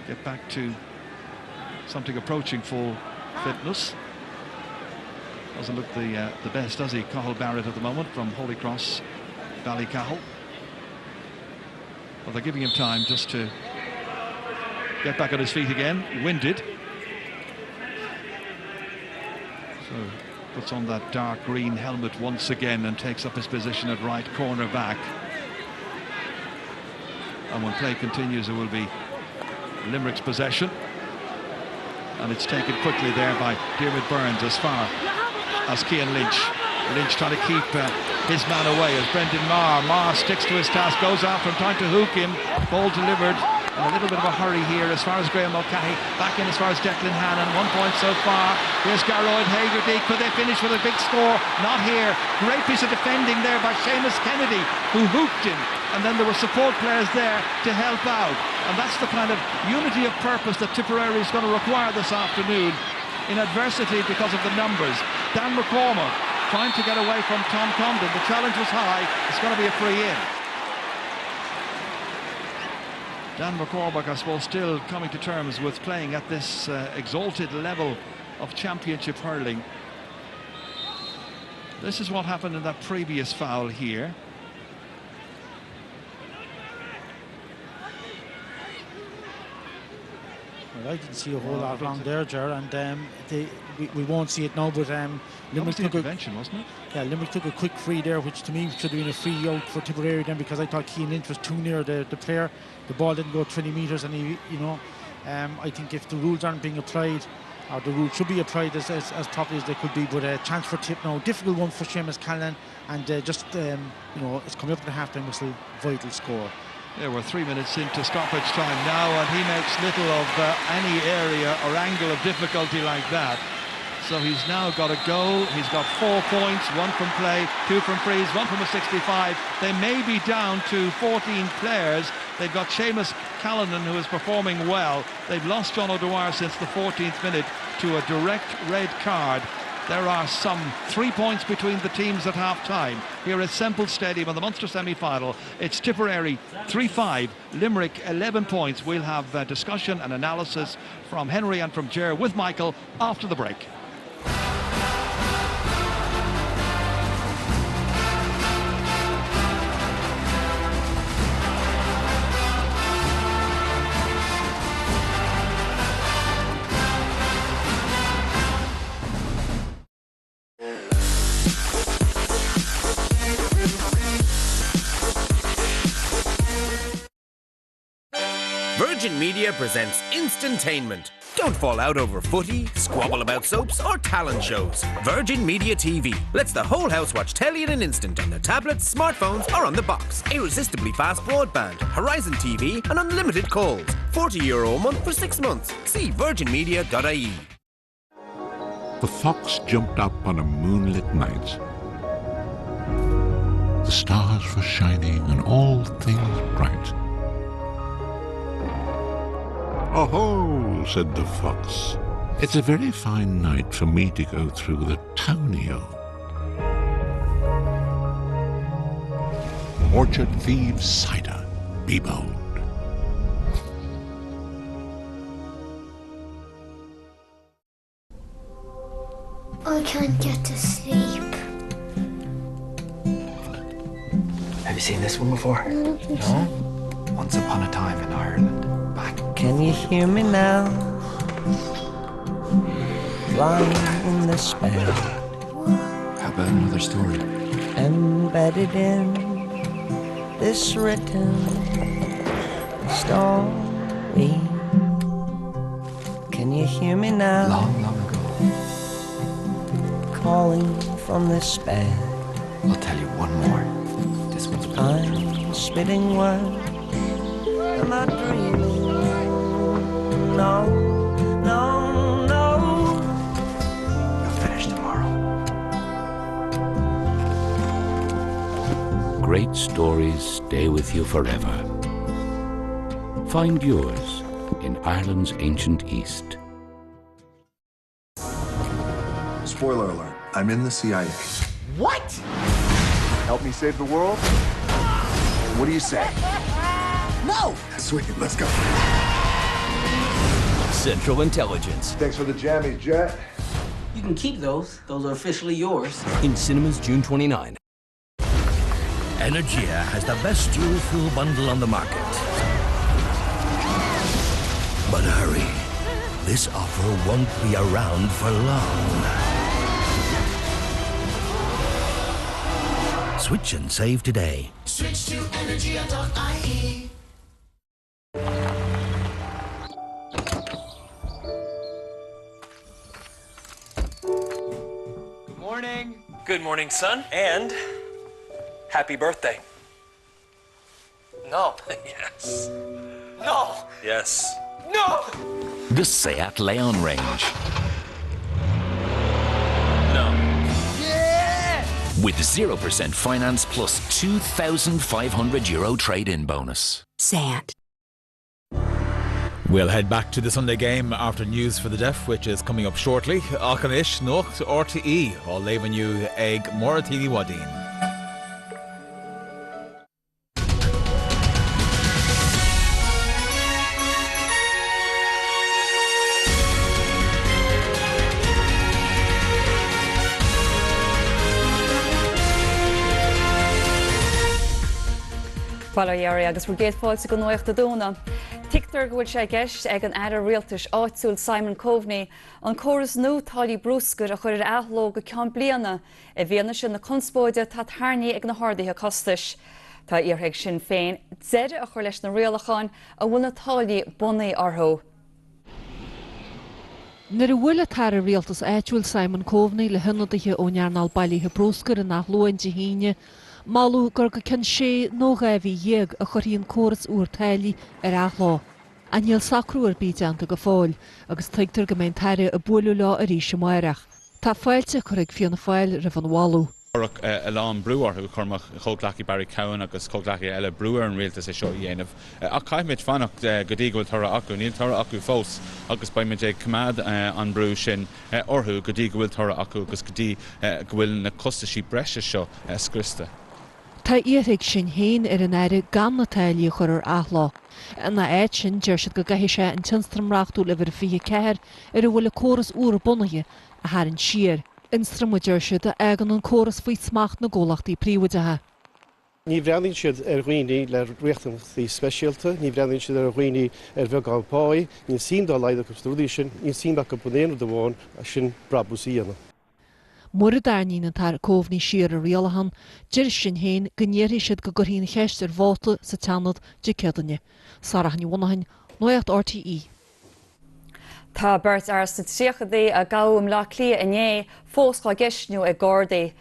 get back to something approaching full fitness. Doesn't look the best, does he? Cathal Barrett at the moment from Holy Cross, Ballycahill. Well, they're giving him time just to get back on his feet again. Winded. So puts on that dark green helmet once again and takes up his position at right corner back. And when play continues, it will be Limerick's possession. And it's taken quickly there by Diarmuid Burns as far as Cian Lynch. Lynch trying to keep his man away as Brendan Marr sticks to his task, goes after him, trying to hook him. Ball delivered. And a little bit of a hurry here as far as Graham Mulcahy. Back in as far as Declan Hannon. 1 point so far. Here's Garroyd Hagerty. Could they finish with a big score? Not here. Great piece of defending there by Seamus Kennedy, who hooked him. And then there were support players there to help out. And that's the kind of unity of purpose that Tipperary is going to require this afternoon in adversity because of the numbers. Dan McCormack trying to get away from Tom Condon. The challenge was high. It's going to be a free in. Dan McCormack, I suppose, still coming to terms with playing at this exalted level of championship hurling. This is what happened in that previous foul here. Well, I didn't see a whole lot wrong there, Ger, and we won't see it now, but Limerick took intervention, wasn't it? Yeah, Limerick took a quick free there, which to me should have been a free out for Tipperary then, because I thought Cian Lynch was too near the player. The ball didn't go 20 metres, and I think if the rules aren't being applied, or the rules should be applied as properly as they could be, but a chance for Tip now, difficult one for Seamus Callan, and it's coming up to the half-time whistle, vital score. Yeah, we're 3 minutes into stoppage time now, and he makes little of any area or angle of difficulty like that. So he's now got a goal. He's got 4 points, 1 from play, 2 from frees, 1 from a 65. They may be down to 14 players. They've got Seamus Callanan, who is performing well. They've lost John O'Dwyer since the 14th minute to a direct red card. There are some 3 points between the teams at half-time here at Semple Stadium in the Munster semi-final. It's Tipperary 3-5, Limerick 11 points. We'll have discussion and analysis from Henry and from Ger with Michael after the break. Virgin Media presents Instantainment. Don't fall out over footy, squabble about soaps or talent shows. Virgin Media TV lets the whole house watch telly in an instant on their tablets, smartphones or on the box. Irresistibly fast broadband, Horizon TV and unlimited calls. €40 a month for 6 months. See virginmedia.ie. The fox jumped up on a moonlit night. The stars were shining and all things bright. "Oh-ho," said the fox, "it's a very fine night for me to go through the townio. Orchard thieves' cider, be bold." I can't get to sleep. Have you seen this one before? No? Once Upon a Time in Ireland. Back. Can you hear me now? lying in this bed. How about another story? Embedded in this written story. Can you hear me now? Long, long ago. Calling from this bed. I'll tell you one more. This one's I'm spitting words. I'm not dreaming. No, no, no. You'll finish tomorrow. Great stories stay with you forever. Find yours in Ireland's ancient East. Spoiler alert, I'm in the CIA. What? Help me save the world? What do you say? No! Sweet, let's go. Central Intelligence. Thanks for the jammies, Jet. You can keep those. Those are officially yours. In cinemas June 29. Energia has the best dual fuel bundle on the market. But hurry, this offer won't be around for long. Switch and save today. Switch to energia.ie. Good morning. Good morning, son. And happy birthday. No. Yes. No. Yes. No. The Seat Leon range. No. Yeah! With 0% finance plus €2,500 trade-in bonus. Seat. We'll head back to the Sunday game after News for the Deaf, which is coming up shortly. Alcanish, Nocht, RTE, all leaving you egg Moratili Wadeen. Palaiari agus fu géadfáilte go nuachta dúna. Tictar go bhfuil sé gceist ag an aidir rialtas áitiúil Simon Coveney an córas nó táilí brúscar a chuir athló go ceann bliana a bhíana sin na conspóide tá tarnaí ag na hádaithe costais. Tá iarthaigh sin féin deire a chuir leis na rialacháin a bhfuil na táilí bunaí orthó. Nar a bhfuil tar a rialtas áitiúil Simon Coveney le hinadaithe ó nearnal bailíthe brúscar in athlóin de híine Malú gur go cin sé nó gaibhí dhéag a chuiríonn córas úr tailí ar athlá. Aniel sacrú ar bídeanta go fáil agus teigtar go mbeidh taire a bualadh lá a rís amárach. Tá fáilte chuir ag fianna fáil ra bhan bháú. A lán breúar who cormach choglachi Barry Cowan agus choglachi eile breúar an rialtas é seo dhéanamh. Ach caiimid fannacht go dtí go bhfuil tora acu, níl tora acu fós agus baimid é cumad an breú sin orthú go dtí go bhfuil tora acu agus go dtí go bhfuil na costaisí breise seo scrista. Tá iarthaigh sin héin ar an aire gan na tailí chuir ar athlá. Na éid sin deir siad go gaithí sé an tinstramreachtú le bhar fiche ceir ar a bhfuil a córas úr bunaithe a tharann siar. Instram deir siad a agan an córas faoi smacht na ggólachtaí príomhaidethe. Ní bhreaann siad ar dhaoine le riachtaí speisialta, ní bhreaann siad ar dhaoine ar bheagán páí, ní sin dá leid go stúdaí sin, ní sin go bunéanú do bháin a sin brabúsaíanana. Mura darnín an tar Coveney siar a rialachan, deir sin héin gnéirí siad go gurthaín cheist ar bháta sa teanad de ceadanne. Sarachan bhanachain, nuacht RTE. Tá beirt ar sa tríochadaí a gabham lá clia inné fósá geisniú ag Gardaí.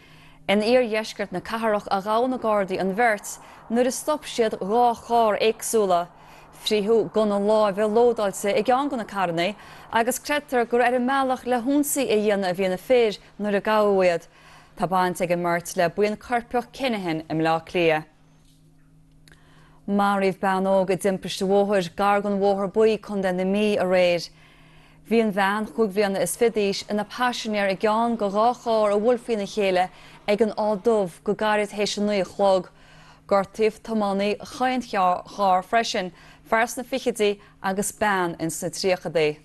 In íor dheisceart na catharach a gá na Gardaí an bhirt, nuair is stop siad rá chár éagsúla. Fríthú gona lá bheith lódáilte i gceann gona carnaí, agus creatar gur ar an meallach le húnsaí a dhéanana a bhíonna fér nuair a gabhaiad. Tá baint ag an mirt le buan carpeach cinethin im lá clia. Maríomh Banóg a dimpeiste mhóthir gargan mhóthir buí chun den na mí a réir. Bhí an bhean chuig bhíonna is fidíis ina passionéir i gceann go ráchár a bhfuilfaí na chéile ag an ádómh go gairid hééis an nuí chlog. Gortaíomh tománaí chaint chár freisin, fars na fichidí agus ban in sa tríochadaí.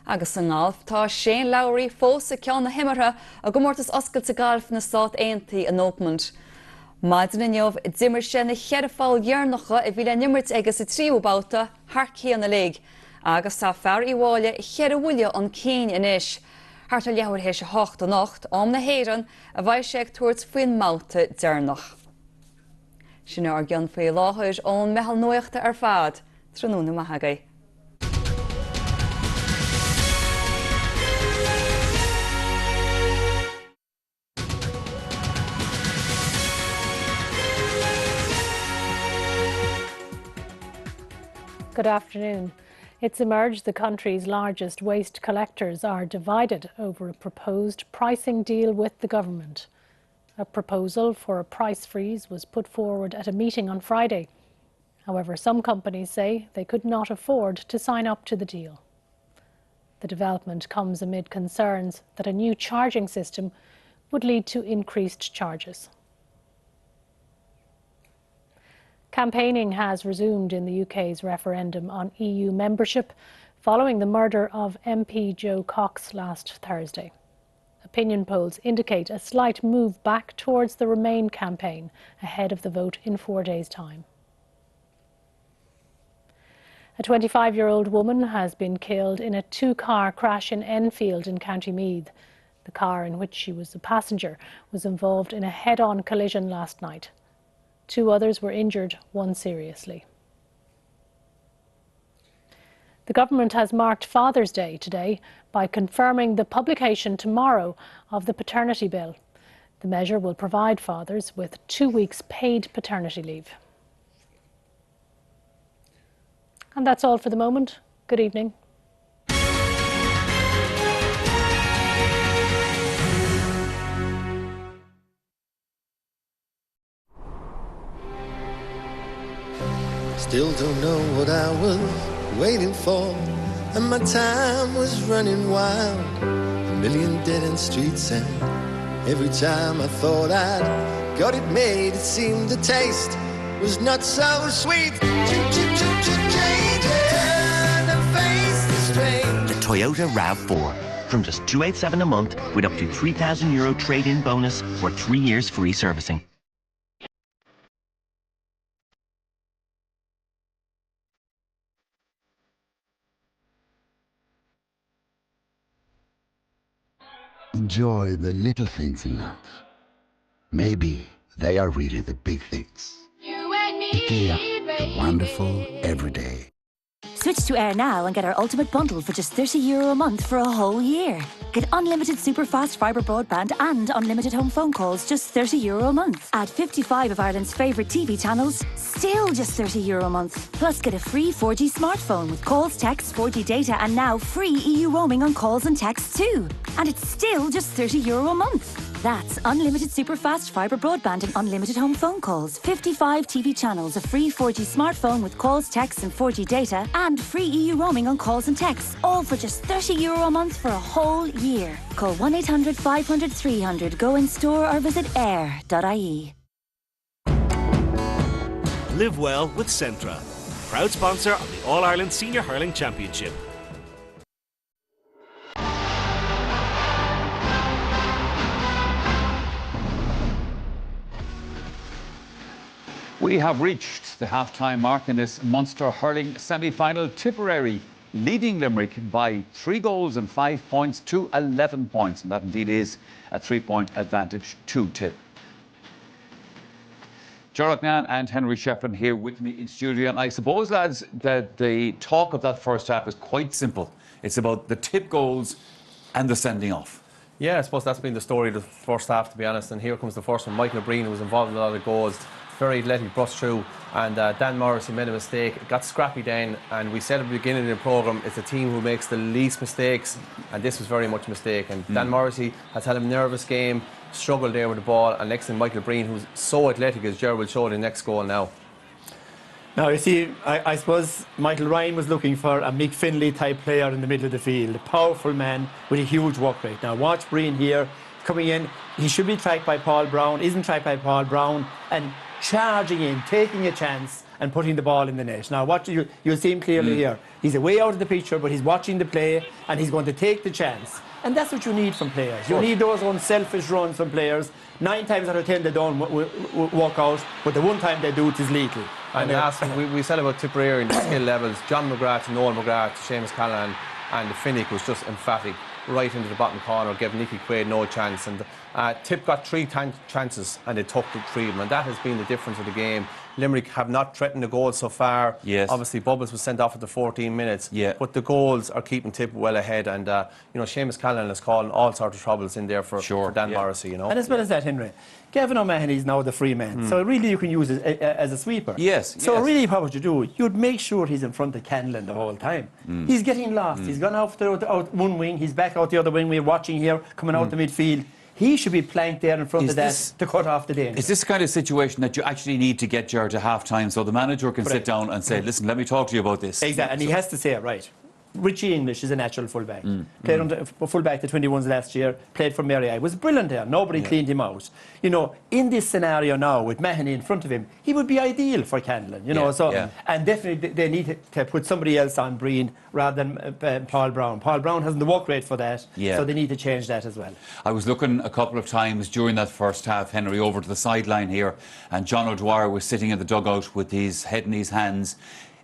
Agus an ngáilh tá Shane Lowry fós a ceann na himimethe a go mórtas oscailte galf na Stát Aontaí in Oakmont. Maidan inniuh dimmir sé na cheirfáil dhearnacha a bhí le nimmert agus sa tríúbáta thar chéan na lig, agus tá fear I bháile cheir bhuiile an cín inis. Hartar leabhar hééis 8 nacht am na héan a bhaid sé tuairt faoin máta dearnach. Sin ar gan faoi láthir ón mehal nuachta ar fad trúna maithagaí. Good afternoon. It's emerged the country's largest waste collectors are divided over a proposed pricing deal with the government. A proposal for a price freeze was put forward at a meeting on Friday. However, some companies say they could not afford to sign up to the deal. The development comes amid concerns that a new charging system would lead to increased charges. Campaigning has resumed in the UK's referendum on EU membership following the murder of MP Joe Cox last Thursday. Opinion polls indicate a slight move back towards the Remain campaign ahead of the vote in 4 days' time. A 25-year-old woman has been killed in a two-car crash in Enfield in County Meath. The car in which she was a passenger was involved in a head-on collision last night. 2 others were injured, one seriously. The government has marked Father's Day today by confirming the publication tomorrow of the paternity bill. The measure will provide fathers with 2 weeks paid paternity leave. And that's all for the moment. Good evening. Still don't know what I was waiting for, and my time was running wild. A million dead-end streets, and every time I thought I'd got it made, it seemed the taste was not so sweet. Change it and face the strain. The Toyota RAV4 from just $287 a month with up to €3,000 trade-in bonus or 3 years free servicing. Enjoy the little things in life. Maybe they are really the big things. IKEA, the wonderful everyday. Switch to Air now and get our ultimate bundle for just €30 a month for a whole year. Get unlimited super fast fibre broadband and unlimited home phone calls, just €30 a month. Add 55 of Ireland's favourite TV channels, still just €30 a month. Plus get a free 4G smartphone with calls, texts, 4G data and now free EU roaming on calls and texts too. And it's still just €30 a month. That's unlimited super fast fibre broadband and unlimited home phone calls, 55 TV channels, a free 4G smartphone with calls, texts and 4G data, and free EU roaming on calls and texts, all for just €30 a month for a whole year. Call 1-800 500 300, go in store or visit air.ie. Live well with Centra, proud sponsor of the All-Ireland Senior Hurling Championship. We have reached the half-time mark in this Munster Hurling semi-final. Tipperary leading Limerick by 3 goals and 5 points to 11 points. And that indeed is a 3-point advantage to Tip. Gerard Nan and Henry Shefflin here with me in studio. And I suppose, lads, that the talk of that first half is quite simple. It's about the Tip goals and the sending off. Yeah, I suppose that's been the story of the first half, to be honest. And here comes the first one. Michael Breen, who was involved in a lot of goals. Very athletic, brushed through, and Dan Morrissey made a mistake. It got scrappy then, and we said at the beginning of the programme, it's a team who makes the least mistakes, and this was very much a mistake. And Dan Morrissey has had a nervous game, struggled there with the ball, and next to Michael Breen, who's so athletic, as Gerald will show the next goal now. Now, you see, I suppose Michael Ryan was looking for a Mick Finlay type player in the middle of the field, a powerful man with a huge work rate. Now, watch Breen here, coming in, he should be tracked by Paul Brown, isn't tracked by Paul Brown, and charging in, taking a chance and putting the ball in the net. Now, you'll see him clearly here. He's away out of the picture, but he's watching the play and he's going to take the chance. And that's what you need from players. You need those unselfish runs from players. 9 times out of 10 they don't work out, but the one time they do it is lethal. And last we said about Tipperary and the skill levels. John McGrath to Noel McGrath to Seamus Callanan, and the Finnick was just emphatic right into the bottom corner, gave Nicky Quaid no chance. And Tip got 3 chances and they took the 3 of them, and that has been the difference of the game. Limerick have not threatened the goal so far. Yes. Obviously, Bubbles was sent off at the 14 minutes. Yeah. But the goals are keeping Tip well ahead, and you know, Seamus Callanan is calling all sorts of troubles in there for Dan Morrissey. You know. And as well as that, Henry, Gavin O'Mahony is now the free man, so really you can use it as a sweeper. Yes. So really, what would you do? You'd make sure he's in front of Canlan the whole time. He's getting lost. He's gone out one wing. He's back out the other wing. We're watching here, coming out the midfield. He should be planked there in front of that to cut off the danger. Is this the kind of situation that you actually need to get Ger to half-time so the manager can sit down and say, listen, let me talk to you about this? Exactly, and he has to say it right. Richie English is a natural fullback. Played under fullback the 21s last year, played for Mary I. Was brilliant there. Nobody cleaned him out. You know, in this scenario now with Mahoney in front of him, he would be ideal for Canlan. You know, and definitely they need to put somebody else on Breen rather than Paul Brown. Paul Brown hasn't the work rate for that, so they need to change that as well. I was looking a couple of times during that first half, Henry, over to the sideline here, and John O'Dwyer was sitting in the dugout with his head in his hands.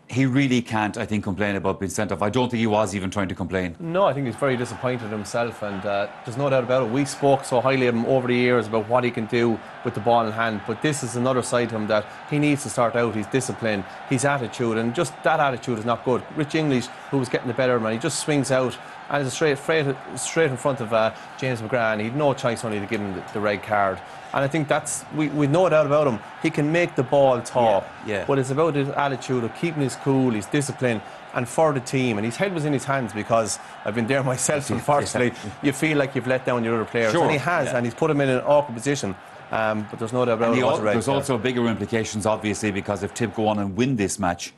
He really can't, I think, complain about being sent off. I don't think he was even trying to complain. No, I think he's very disappointed himself, and there's no doubt about it. We spoke so highly of him over the years about what he can do with the ball in hand, but this is another side to him that he needs to start out. His discipline, his attitude, and just that attitude is not good. Rich English, who was getting the better of him, he just swings out and is straight in front of James McGrath, and he had no choice only to give him the red card. And I think that's, we no doubt about him, he can make the ball talk, but it's about his attitude of keeping his cool, his discipline, and for the team. And his head was in his hands, because I've been there myself, unfortunately. You feel like you've let down your other players, and he has, and he's put him in an awkward position. But there's no doubt about it. There's also bigger implications, obviously, because if Tip go on and win this match,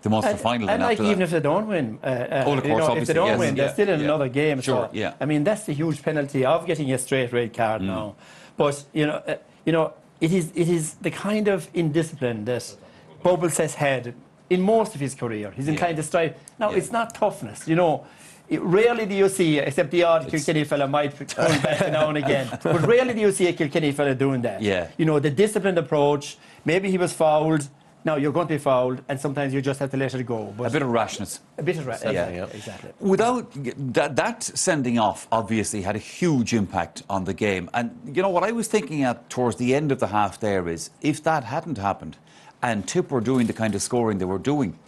the Munster final. And like, even if they don't win, of course, if they don't win, they're still in another game. Sure, so, I mean, that's the huge penalty of getting a straight red card now. But you know, it is the kind of indiscipline that Bubbles has had in most of his career. He's inclined to strive. Now, it's not toughness, you know. Rarely do you see, except the odd Kilkenny fella might pull back now and again, but rarely do you see a Kilkenny fella doing that. You know, the disciplined approach. Maybe he was fouled. Now, you're going to be fouled, and sometimes you just have to let it go. But a bit of rashness. A bit of rashness, exactly. Without that sending off, obviously, had a huge impact on the game. And, you know, what I was thinking at towards the end of the half there is, if that hadn't happened, and Tip were doing the kind of scoring they were doing,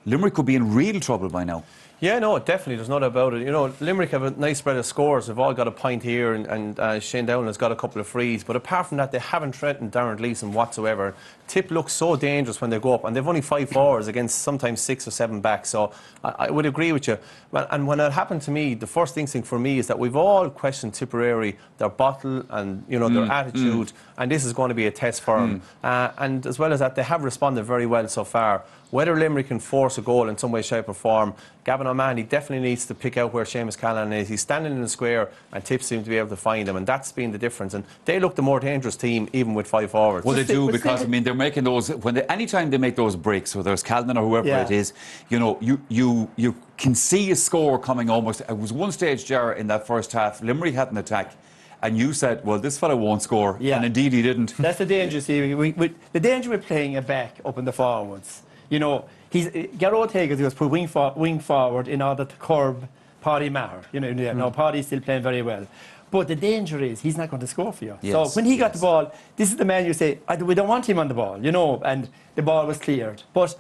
Limerick could be in real trouble by now. Yeah, no, definitely. There's no doubt about it. You know, Limerick have a nice spread of scores. They've all got a point here, and Shane Down has got a couple of frees. But apart from that, they haven't threatened Darren Gleeson whatsoever. Tip looks so dangerous when they go up, and they've only 5 forwards against sometimes 6 or 7 backs. So I would agree with you. And when it happened to me, the first instinct for me is that we've all questioned Tipperary, their bottle, and you know, their attitude, and this is going to be a test for them. And as well as that, they have responded very well so far. Whether Limerick can force a goal in some way, shape or form, Gavin O'Mahony definitely needs to pick out where Seamus Callanan is. He's standing in the square, and Tip seems to be able to find him, and that's been the difference. And they look the more dangerous team, even with 5 forwards. Well, they do, because I mean, they're making those, anytime they make those breaks, whether it's Callanan or whoever it is, you know, you can see a score coming almost. It was one stage, Ger, in that first half, Limerick had an attack, and you said, well, this fella won't score, and indeed he didn't. That's the danger, see. The danger with playing a back up in the forwards. You know, Garrod Haggard was put wing forward in order to curb Paddy Maher. You know, now Paddy's still playing very well. But the danger is he's not going to score for you. So when he got the ball, this is the man you say, we don't want him on the ball, you know, and the ball was cleared. But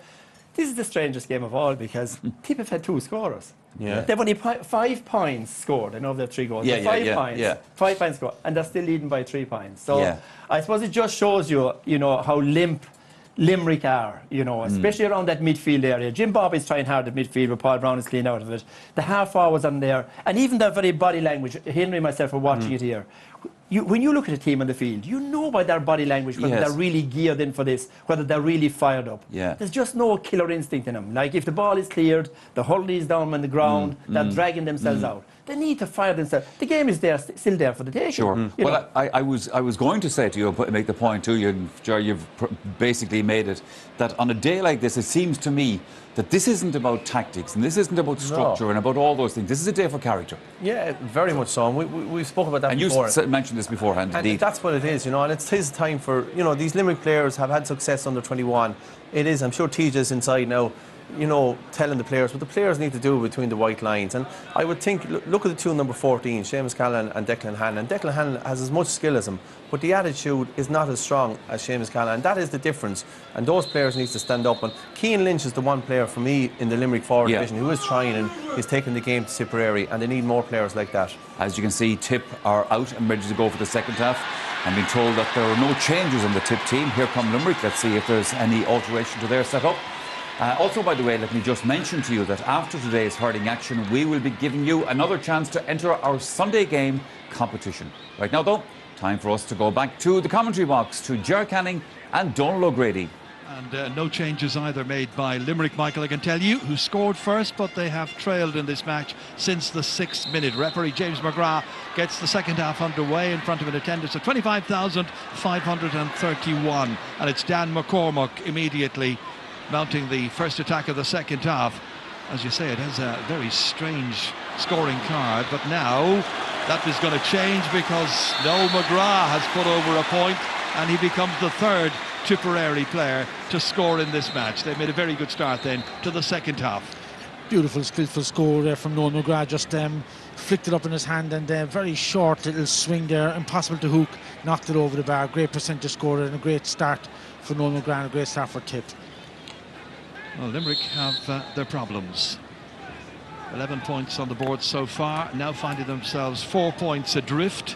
this is the strangest game of all, because Tip have had 2 scorers. They've only 5 points scored. I know they've 3 goals. 5 points scored, and they're still leading by 3 points. So I suppose it just shows you, you know, how limp Limerick are, you know, especially around that midfield area. Jim Bob is trying hard at midfield, but Paul Brown is clean out of it. The half forwards on there, and even their very body language. Henry and myself are watching it here. When you look at a team on the field, you know by their body language whether they're really geared in for this, whether they're really fired up. There's just no killer instinct in them. Like, if the ball is cleared, the hurl is down on the ground, they're dragging themselves out. They need to fire themselves. The game is there, still there for the taking. Sure. Well, I was going to say to you, make the point to you, and Ger, you've basically made it, that on a day like this, it seems to me that this isn't about tactics and this isn't about structure and about all those things. This is a day for character. Yeah, very much so. And we've spoken about that before. And you mentioned this beforehand, and indeed. That's what it is, you know, and it's his time for, you know, these Limerick players have had success under 21. It is, I'm sure TJ's inside now, you know, telling the players what the players need to do between the white lines. And I would think, look at the two number 14, Seamus Callan and Declan Hannon. And Declan Hannon has as much skill as him, but the attitude is not as strong as Seamus Callan. And that is the difference. And those players need to stand up. And Cian Lynch is the one player for me in the Limerick forward division who is trying and is taking the game to Tipperary. And they need more players like that. As you can see, Tip are out and ready to go for the second half. I'm being told that there are no changes on the Tip team. Here come Limerick. Let's see if there's any alteration to their setup. Also, by the way, let me just mention to you that after today's hurling action, we will be giving you another chance to enter our Sunday game competition. Right now, though, time for us to go back to the commentary box to Ger Canning and Donald O'Grady. And no changes either made by Limerick, Michael, I can tell you, who scored first, but they have trailed in this match since the 6th minute. Referee James McGrath gets the second half underway in front of an attendance of 25,531. And it's Dan McCormack immediately mounting the first attack of the second half. As you say, it has a very strange scoring card, but now that is going to change because Noel McGrath has put over a point and he becomes the third Tipperary player to score in this match. They made a very good start then to the second half. Beautiful, skillful score there from Noel McGrath. Just flicked it up in his hand and very short little swing there, impossible to hook, knocked it over the bar. Great percentage score and a great start for Noel McGrath and a great start for Tip. Well, Limerick have their problems. 11 points on the board so far, now finding themselves 4 points adrift.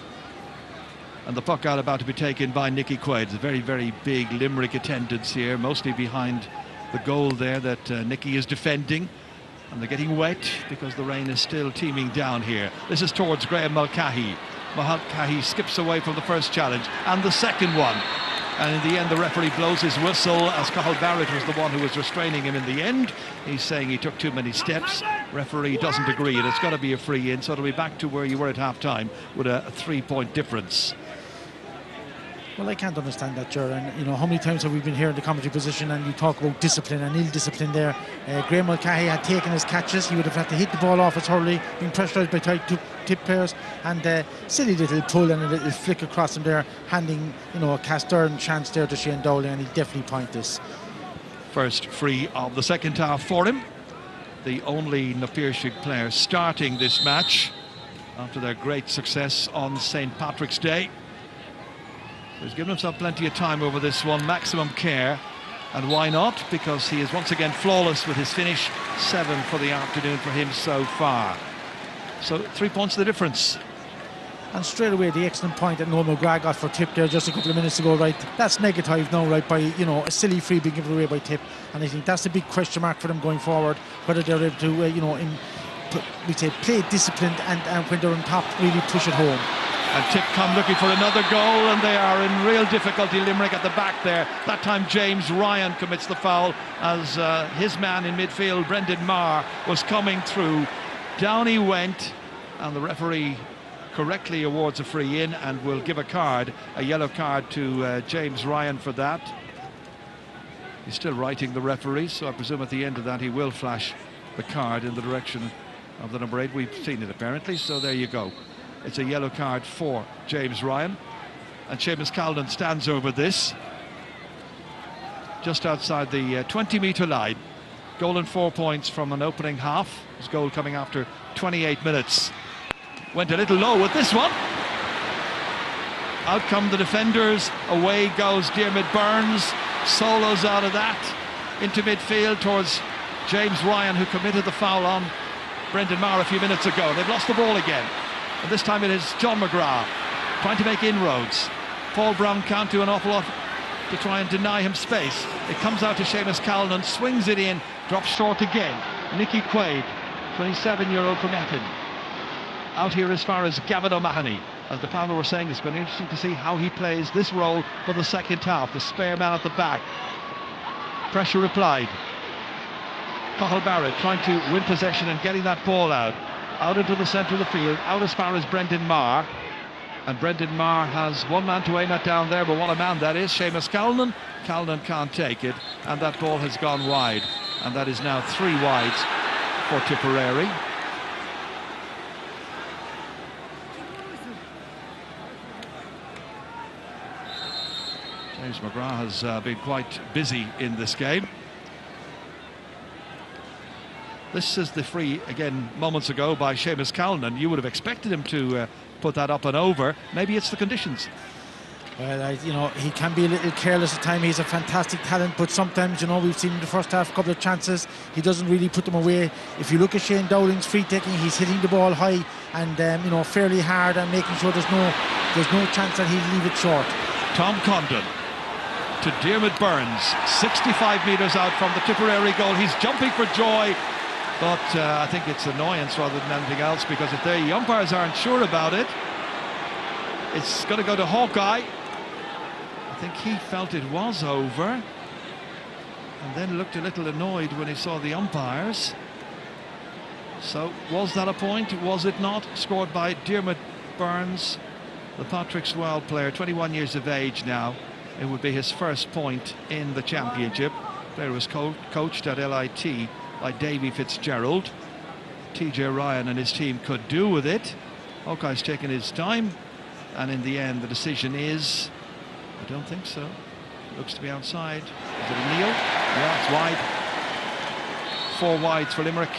And the puck out about to be taken by Nicky Quaid. It's a very, very big Limerick attendance here, mostly behind the goal there that Nicky is defending. And they're getting wet because the rain is still teeming down here. This is towards Graham Mulcahy. Mulcahy skips away from the first challenge and the second one. And in the end, the referee blows his whistle as Cathal Barrett was the one who was restraining him in the end. He's saying he took too many steps. Referee doesn't agree, and it's got to be a free in, so it'll be back to where you were at half-time with a 3-point difference. Well, I can't understand that, Ger. And you know, how many times have we been here in the commentary position and you talk about discipline and ill-discipline there. Graham Mulcahy had taken his catches. He would have had to hit the ball off his hurley, being pressurised by Tip players, and silly little pull and a little flick across him there, handing, you know, a cast-iron chance there to Shane Dowling, and he'll definitely point this. First free of the second half for him. The only Na Piarsaigh player starting this match after their great success on St. Patrick's Day. He's given himself plenty of time over this one, maximum care, and why not? Because he is once again flawless with his finish. 7 for the afternoon for him so far. So 3 points the difference. And straight away the excellent point that Noel McGrath got for Tip there just a couple of minutes ago, right? That's negative now, right, by, you know, a silly free being given away by Tip. And I think that's a big question mark for them going forward, whether they're able to, you know, we say play disciplined and when they're on top, really push it home. And Tip come looking for another goal, and they are in real difficulty. Limerick at the back there. That time James Ryan commits the foul as his man in midfield, Brendan Marr, was coming through. Down he went, and the referee correctly awards a free in and will give a yellow card to James Ryan for that. He's still writing the referee, so I presume at the end of that he will flash the card in the direction of the number 8. We've seen it apparently, so there you go. It's a yellow card for James Ryan, and Seamus Callan stands over this just outside the 20-metre line. Goal and 4 points from an opening half. His goal coming after 28 minutes. Went a little low with this one. Out come the defenders. Away goes Diarmuid Burns. Solos out of that into midfield towards James Ryan, who committed the foul on Brendan Marr a few minutes ago. They've lost the ball again. And this time it is John McGrath trying to make inroads. Paul Brown can't do an awful lot to try and deny him space. It comes out to Seamus Callan and swings it in, drops short again. Nicky Quaid, 27-year-old from Epping. Out here as far as Gavin O'Mahony. As the panel were saying, it's going to be interesting to see how he plays this role for the second half. The spare man at the back. Pressure applied. Cathal Barrett trying to win possession and getting that ball out into the centre of the field, out as far as Brendan Marr. And Brendan Marr has one man to aim at down there, but what a man that is, Seamus Callan. Callan can't take it, and that ball has gone wide. And that is now 3 wides for Tipperary. James McGrath has been quite busy in this game. This is the free, again, moments ago by Seamus Callan. You would have expected him to put that up and over. Maybe it's the conditions. Well, you know, he can be a little careless at times. He's a fantastic talent, but sometimes, you know, we've seen in the first half a couple of chances. He doesn't really put them away. If you look at Shane Dowling's free taking, he's hitting the ball high and, you know, fairly hard and making sure there's no chance that he'll leave it short. Tom Condon to Diarmuid Burns, 65 metres out from the Tipperary goal. He's jumping for joy, but I think it's annoyance rather than anything else, because if the umpires aren't sure about it, it's going to go to Hawkeye. I think he felt it was over and then looked a little annoyed when he saw the umpires. So was that a point? Was it not? Scored by Diarmuid Burns, the Patrick Swell player, 21 years of age now. It would be his first point in the championship. The player was coached at LIT by Davy Fitzgerald. TJ Ryan and his team could do with it. Hawkeye's taken his time, and in the end the decision is, I don't think so. It looks to be outside. Is it a kneel? Yeah, it's wide. 4 wides for Limerick.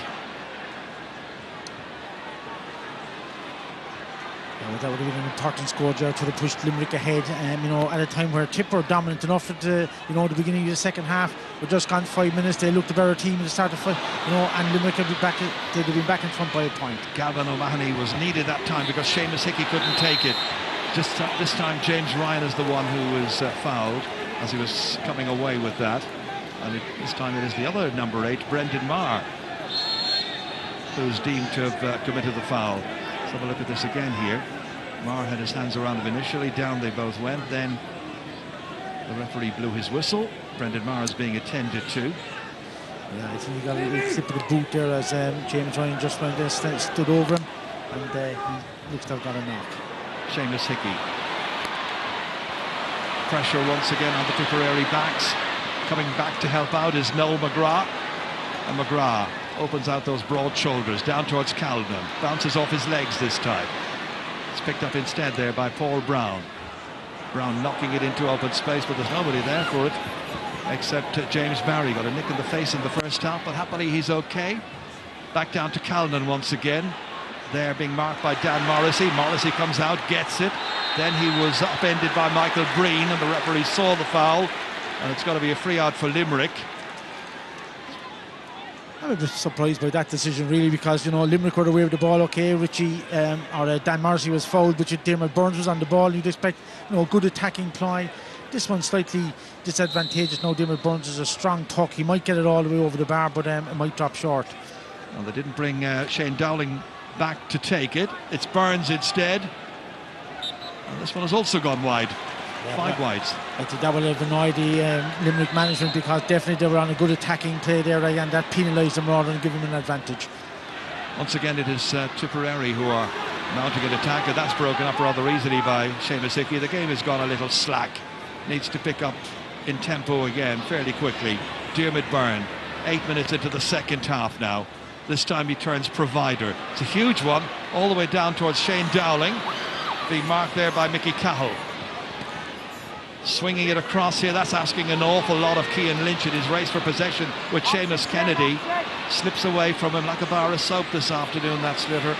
Yeah, that would have been an important score there to have pushed Limerick ahead. You know, at a time where Tipper were dominant enough at the, you know, the beginning of the second half. We're just gone 5 minutes. They looked a better team at the start of five, you know, and Limerick would be back. They'd have been back in front by a point. Galvin O'Mahony was needed that time because Seamus Hickey couldn't take it. Just this time, James Ryan is the one who was fouled as he was coming away with that. And this time it is the other number 8, Brendan Marr, who's deemed to have committed the foul. Let's have a look at this again here. Marr had his hands around him initially, down they both went, then the referee blew his whistle. Brendan Marr is being attended to. Yeah, I think he got a little slip of the boot there as James Ryan just went there, stood over him, and he looks to have got a knock. Seamus Hickey. Pressure once again on the Tipperary backs. Coming back to help out is Noel McGrath. And McGrath opens out those broad shoulders down towards Callan. Bounces off his legs this time. It's picked up instead there by Paul Brown. Brown knocking it into open space, but there's nobody there for it except James Barry. Got a nick in the face in the first half, but happily he's okay. Back down to Callan once again. There being marked by Dan Morrissey. Morrissey comes out, gets it. Then he was upended by Michael Breen, and the referee saw the foul, and it's got to be a free out for Limerick. I'm a bit surprised by that decision, really, because, you know, Limerick were away with the ball okay. Richie or Dan Morrissey was fouled, but Diarmuid Burns was on the ball. You'd expect, you know, good attacking play. This one's slightly disadvantageous. No, Diarmuid Burns is a strong tuck. He might get it all the way over the bar, but it might drop short. Well, they didn't bring Shane Dowling back to take it. It's Burns instead. And this one has also gone wide. Yeah, 5 wides. I think that would have annoyed the Limerick management, because definitely they were on a good attacking play there, right, and that penalised them rather than give them an advantage. Once again, it is Tipperary who are mounting an attack, and that's broken up rather easily by Seamus Hickey. The game has gone a little slack. Needs to pick up in tempo again fairly quickly. Diarmuid Byrne, 8 minutes into the second half now. This time he turns provider. It's a huge one, all the way down towards Shane Dowling, being marked there by Mickey Cahill. Swinging it across here, that's asking an awful lot of Cian Lynch in his race for possession with Seamus Kennedy. Slips away from him like a bar of soap this afternoon, that sliotar.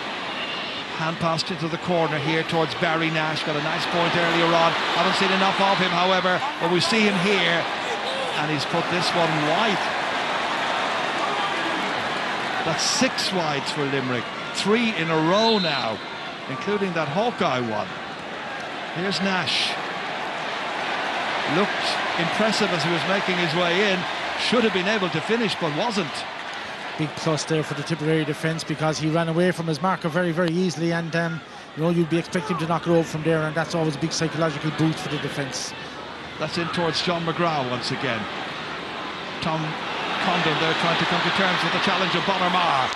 Hand passed into the corner here towards Barry Nash. Got a nice point earlier on. Haven't seen enough of him, however, but we see him here, and he's put this one wide. That's 6 wides for Limerick. 3 in a row now, including that Hawkeye one. Here's Nash. Looked impressive as he was making his way in. Should have been able to finish, but wasn't. Big plus there for the Tipperary defence, because he ran away from his marker very, very easily, and you know, you'd be expecting him to knock it over from there, and that's always a big psychological boost for the defence. That's in towards John McGrath once again. Tom Condon there trying to come to terms with the challenge of Bonner Marr.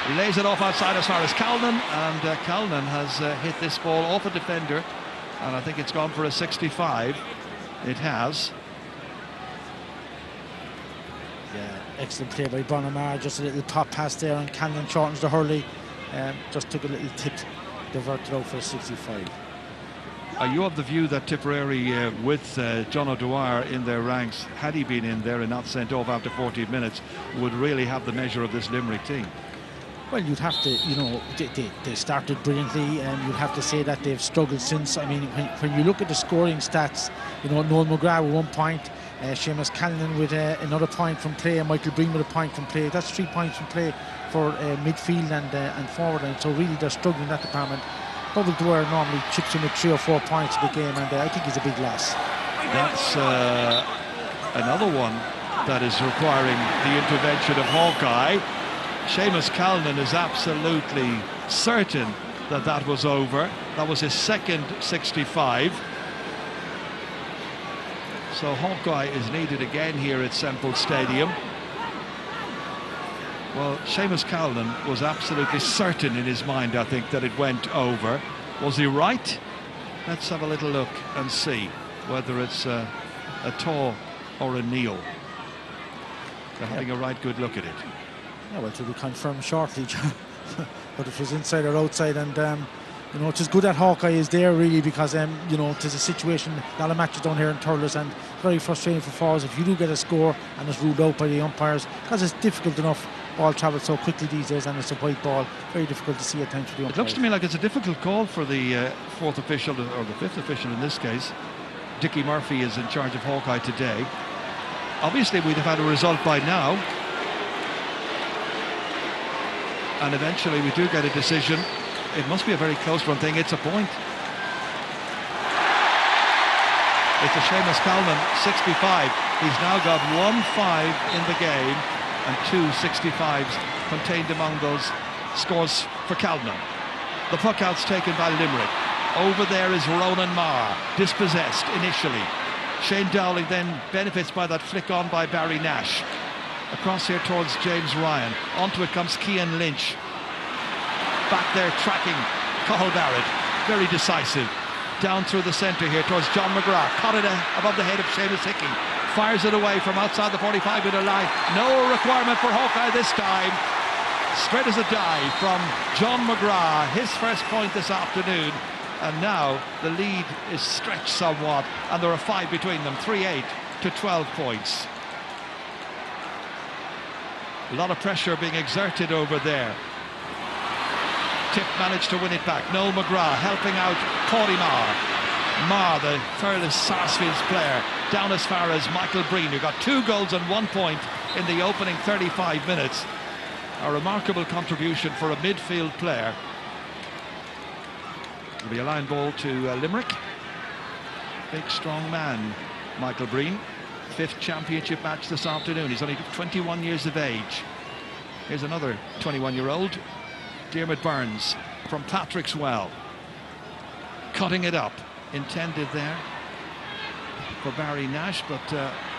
He lays it off outside as far as Callan, and Callan has hit this ball off a defender, and I think it's gone for a 65. It has. Yeah, excellent play by Bonamar. Just a little pop pass there, and Cannon shortens the hurley. Just took a little tip, diverted out for a 65. Are you of the view that Tipperary, with John O'Dwyer in their ranks, had he been in there and not sent off after 14 minutes, would really have the measure of this Limerick team? Well, you'd have to, you know, they started brilliantly, and you'd have to say that they've struggled since. I mean, when you look at the scoring stats, you know, Noel McGrath with 1 point, Seamus Callinan with another point from play, and Michael Breen with a point from play. That's 3 points from play for midfield and forward line. So really, they're struggling in that department. Bubble Dwyer normally chips in with 3 or 4 points in the game, and I think he's a big loss. That's another one that is requiring the intervention of Hawkeye. Seamus Callinan is absolutely certain that that was over. That was his second 65. So Hawkeye is needed again here at Semple Stadium. Well, Seamus Callinan was absolutely certain in his mind, I think, that it went over. Was he right? Let's have a little look and see whether it's a toe or a kneel. They're having a right good look at it. Yeah, well, it will be confirmed shortly, but it was inside or outside, and you know, it is good that Hawkeye is there, really, because you know, it is a situation, a lot of matches down here in Thurles, and very frustrating for forwards if you do get a score and it's ruled out by the umpires, because it's difficult enough. Ball travels so quickly these days, and it's a white ball, very difficult to see at times for the umpires. It looks to me like it's a difficult call for the fourth official, or the fifth official in this case. Dickie Murphy is in charge of Hawkeye today. Obviously we'd have had a result by now, and eventually we do get a decision. It must be a very close run thing. It's a point. It's a Seamus Callinan 65. He's now got 1-5 in the game and 2 65s contained among those scores for Callinan. The puck out's taken by Limerick. Over there is Ronan Marr, dispossessed initially. Shane Dowling then benefits by that flick on by Barry Nash. Across here towards James Ryan. Onto it comes Cian Lynch. Back there tracking Cathal Barrett. Very decisive. Down through the centre here towards John McGrath. Caught it above the head of Seamus Hickey. Fires it away from outside the 45-metre line. No requirement for Hawkeye this time. Straight as a die from John McGrath. His first point this afternoon. And now the lead is stretched somewhat. And there are 5 between them. 3-8 to 12 points. A lot of pressure being exerted over there. Tip managed to win it back. Noel McGrath helping out Cody Marr. Marr, the Thurles Sarsfields player, down as far as Michael Breen, who got 2 goals and 1 point in the opening 35 minutes. A remarkable contribution for a midfield player. It'll be a line ball to Limerick. Big, strong man, Michael Breen. 5th championship match this afternoon. He's only 21 years of age. Here's another 21-year-old, Diarmaid Burns from Patrick's Well. Cutting it up, intended there for Barry Nash, but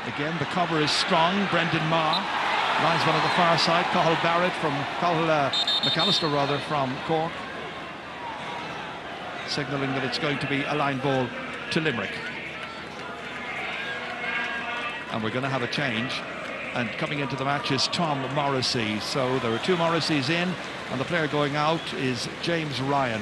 again the cover is strong. Brendan Marr lines one on the far side. Cathal Barrett from McAllister rather from Cork, signalling that it's going to be a line ball to Limerick. And we're going to have a change, and coming into the match is Tom Morrissey. So there are 2 Morrisseys in, and the player going out is James Ryan.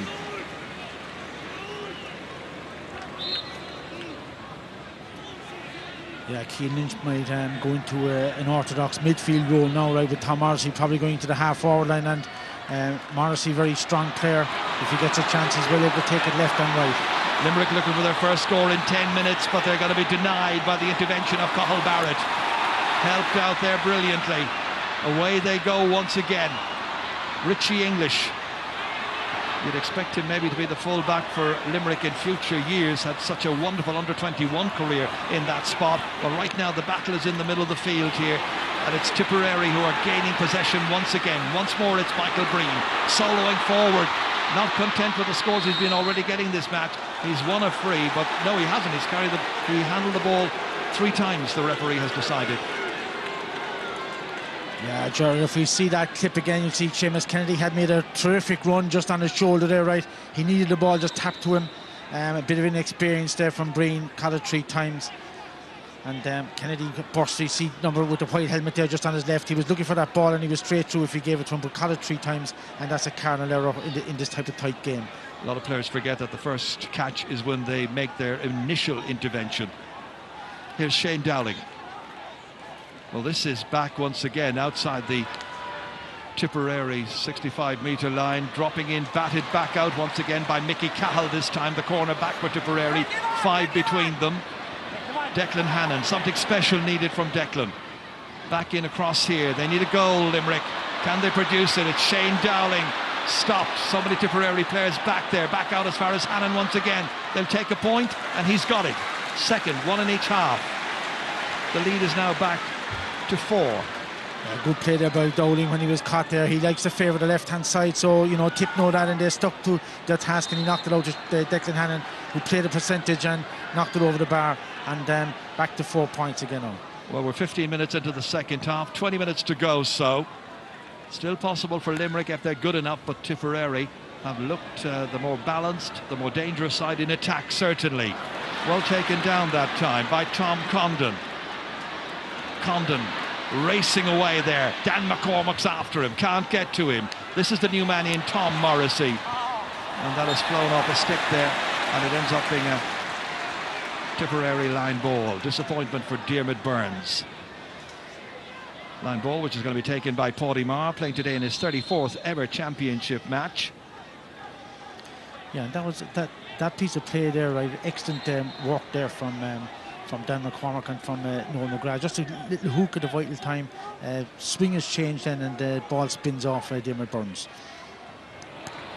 Yeah, Cian Lynch might go into an orthodox midfield role now, right, with Tom Morrissey probably going to the half-forward line, and Morrissey, very strong player. If he gets a chance, he's well able to take it left and right. Limerick looking for their first score in 10 minutes, but they're going to be denied by the intervention of Cathal Barrett. Helped out there brilliantly. Away they go once again. Richie English. You'd expect him maybe to be the full-back for Limerick in future years. Had such a wonderful under-21 career in that spot. But right now the battle is in the middle of the field here, and it's Tipperary who are gaining possession once again. Once more it's Michael Breen soloing forward. Not content with the scores he's been already getting this match. He's won a free, but no, he hasn't. He handled the ball 3 times, the referee has decided. Yeah, Jerry, if we see that clip again, you'll see Seamus Kennedy had made a terrific run just on his shoulder there, right? He needed the ball just tapped to him. A bit of inexperience there from Breen, caught it 3 times. And Kennedy burst his seat number with the white helmet there just on his left. He was looking for that ball and he was straight through if he gave it to him, but caught it 3 times, and that's a cardinal error in this type of tight game. A lot of players forget that the first catch is when they make their initial intervention. Here's Shane Dowling. Well, this is back once again outside the Tipperary 65-metre line, dropping in, batted back out once again by Mickey Cahill this time, the corner back for Tipperary, 5 between them. Declan Hannon, something special needed from Declan. Back in across here, they need a goal, Limerick. Can they produce it? It's Shane Dowling. Stopped. So many Tipperary players back there, back out as far as Hannon once again. They'll take a point, and he's got it. Second, 1 in each half. The lead is now back to 4. Good play there by Dowling when he was caught there. He likes to favour the left-hand side, so, you know, Tip know that, and they stuck to their task, and he knocked it out to Declan Hannon, who played a percentage and knocked it over the bar, and back to 4 points again now. Well, we're 15 minutes into the second half, 20 minutes to go, so still possible for Limerick if they're good enough, but Tipperary have looked the more balanced, the more dangerous side in attack, certainly. Well taken down that time by Tom Condon. Condon racing away there. Dan McCormack's after him, can't get to him. This is the new man in, Tom Morrissey. And that has flown off a stick there, and it ends up being a Tipperary line ball. Disappointment for Diarmuid Burns. Line ball, which is going to be taken by Paddy Maher, playing today in his 34th ever championship match. Yeah, and that was that piece of play there, right? Excellent work there from Dan McCormack and from Noel McGrath. Just a little hook at a vital time. Swing has changed then, and the ball spins off Diarmuid Burns.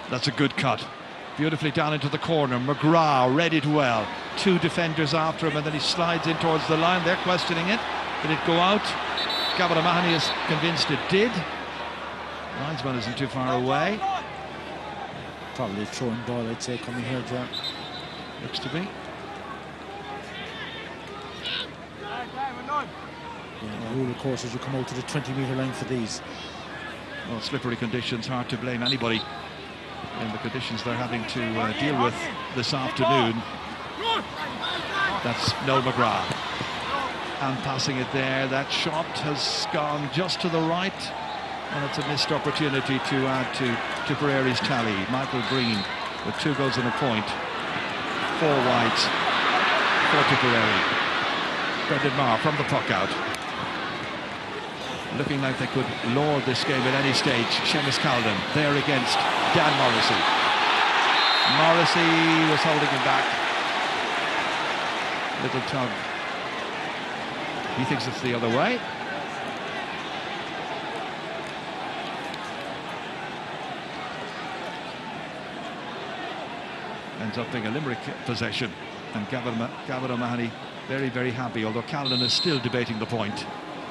That's a good cut. Beautifully down into the corner. McGrath read it well. 2 defenders after him, and then he slides in towards the line. They're questioning it. Did it go out? Gavin O'Mahony is convinced it did. Linesman isn't too far away. Probably a throwing ball, I'd say, coming here, John. Looks to be. Yeah, the rule, of course, is you come out to the 20-metre line for these. Well, slippery conditions, hard to blame anybody in the conditions they're having to deal with this afternoon. That's Noel McGrath. And passing it there, that shot has gone just to the right, and it's a missed opportunity to add to Tipperary's tally. Michael Green with 2 goals and a point. 4 wides for Tipperary. Brendan Maher from the puck out. Looking like they could lord this game at any stage. Seamus Calden there against Dan Morrissey. Morrissey was holding him back. Little tug. He thinks it's the other way. Ends up being a Limerick possession, and Gavin O'Mahony very, very happy, although Callan is still debating the point.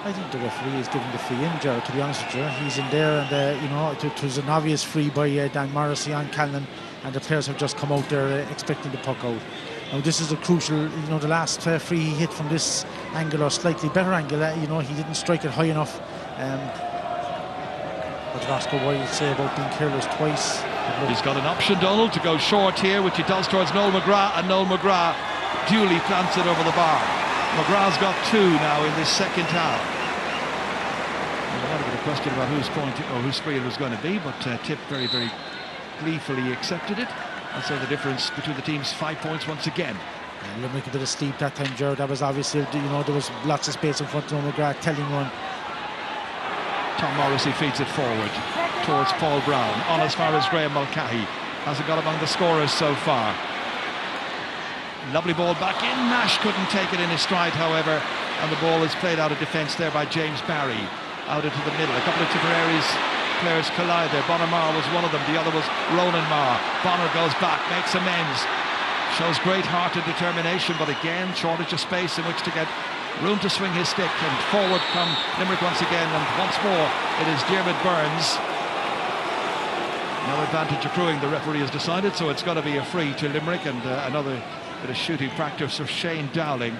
I think the referee is giving the free in, Gerald, to be honest with you. He's in there, and you know, it was an obvious free by Dan Morrissey on Callan, and the players have just come out there expecting the puck out. Now this is a crucial, you know, the last free he hit from this angle, or slightly better angle, you know, he didn't strike it high enough. What did Oscar Wilde say about being careless twice? He's got an option, Donald, to go short here, which he does towards Noel McGrath, and Noel McGrath duly plants it over the bar. McGrath's got 2 now in this second half. Well, a little bit of question about whose point or whose free it was going to be, but Tip very, very gleefully accepted it. I'd say the difference between the teams 5 points once again. Yeah, Limerick a bit of steep that time, Gerald. That was obviously, you know, there was lots of space in front of McGrath, telling one. Tom Morrissey feeds it forward towards Paul Brown, on as far as Graham Mulcahy. Hasn't got among the scorers so far. Lovely ball back in. Nash couldn't take it in his stride, however, and the ball is played out of defence there by James Barry. Out into the middle. A couple of Tipperary's players collide there. Bonner Maher was one of them. The other was Ronan Maher. Bonner goes back, makes amends. Shows great heart and determination, but again, shortage of space in which to get room to swing his stick. And forward come Limerick once again, and once more it is Diarmuid Burns. No advantage accruing, the referee has decided, so it's got to be a free to Limerick, and another bit of shooting practice for Shane Dowling.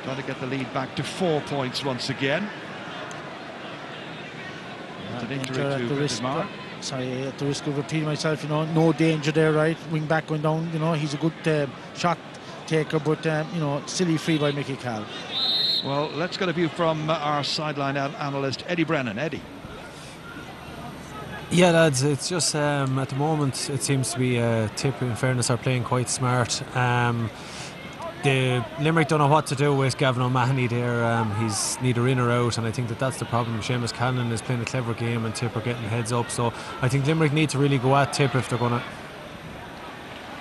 Trying to get the lead back to 4 points once again. It's an injury to Brendan Maher. Sorry, at the risk of repeating myself, you know, no danger there, right? Wing back going down, you know, he's a good shot taker, but you know, silly free by Mickey Cal. Well, let's get a view from our sideline analyst Eddie Brennan. Eddie. Yeah, lads, it's just at the moment it seems to be Tip, in fairness, are playing quite smart. The Limerick don't know what to do with Gavin O'Mahony there. He's neither in or out, and I think that's the problem. Seamus Callan is playing a clever game and Tip are getting heads up, so I think Limerick need to really go at Tip if they're going to.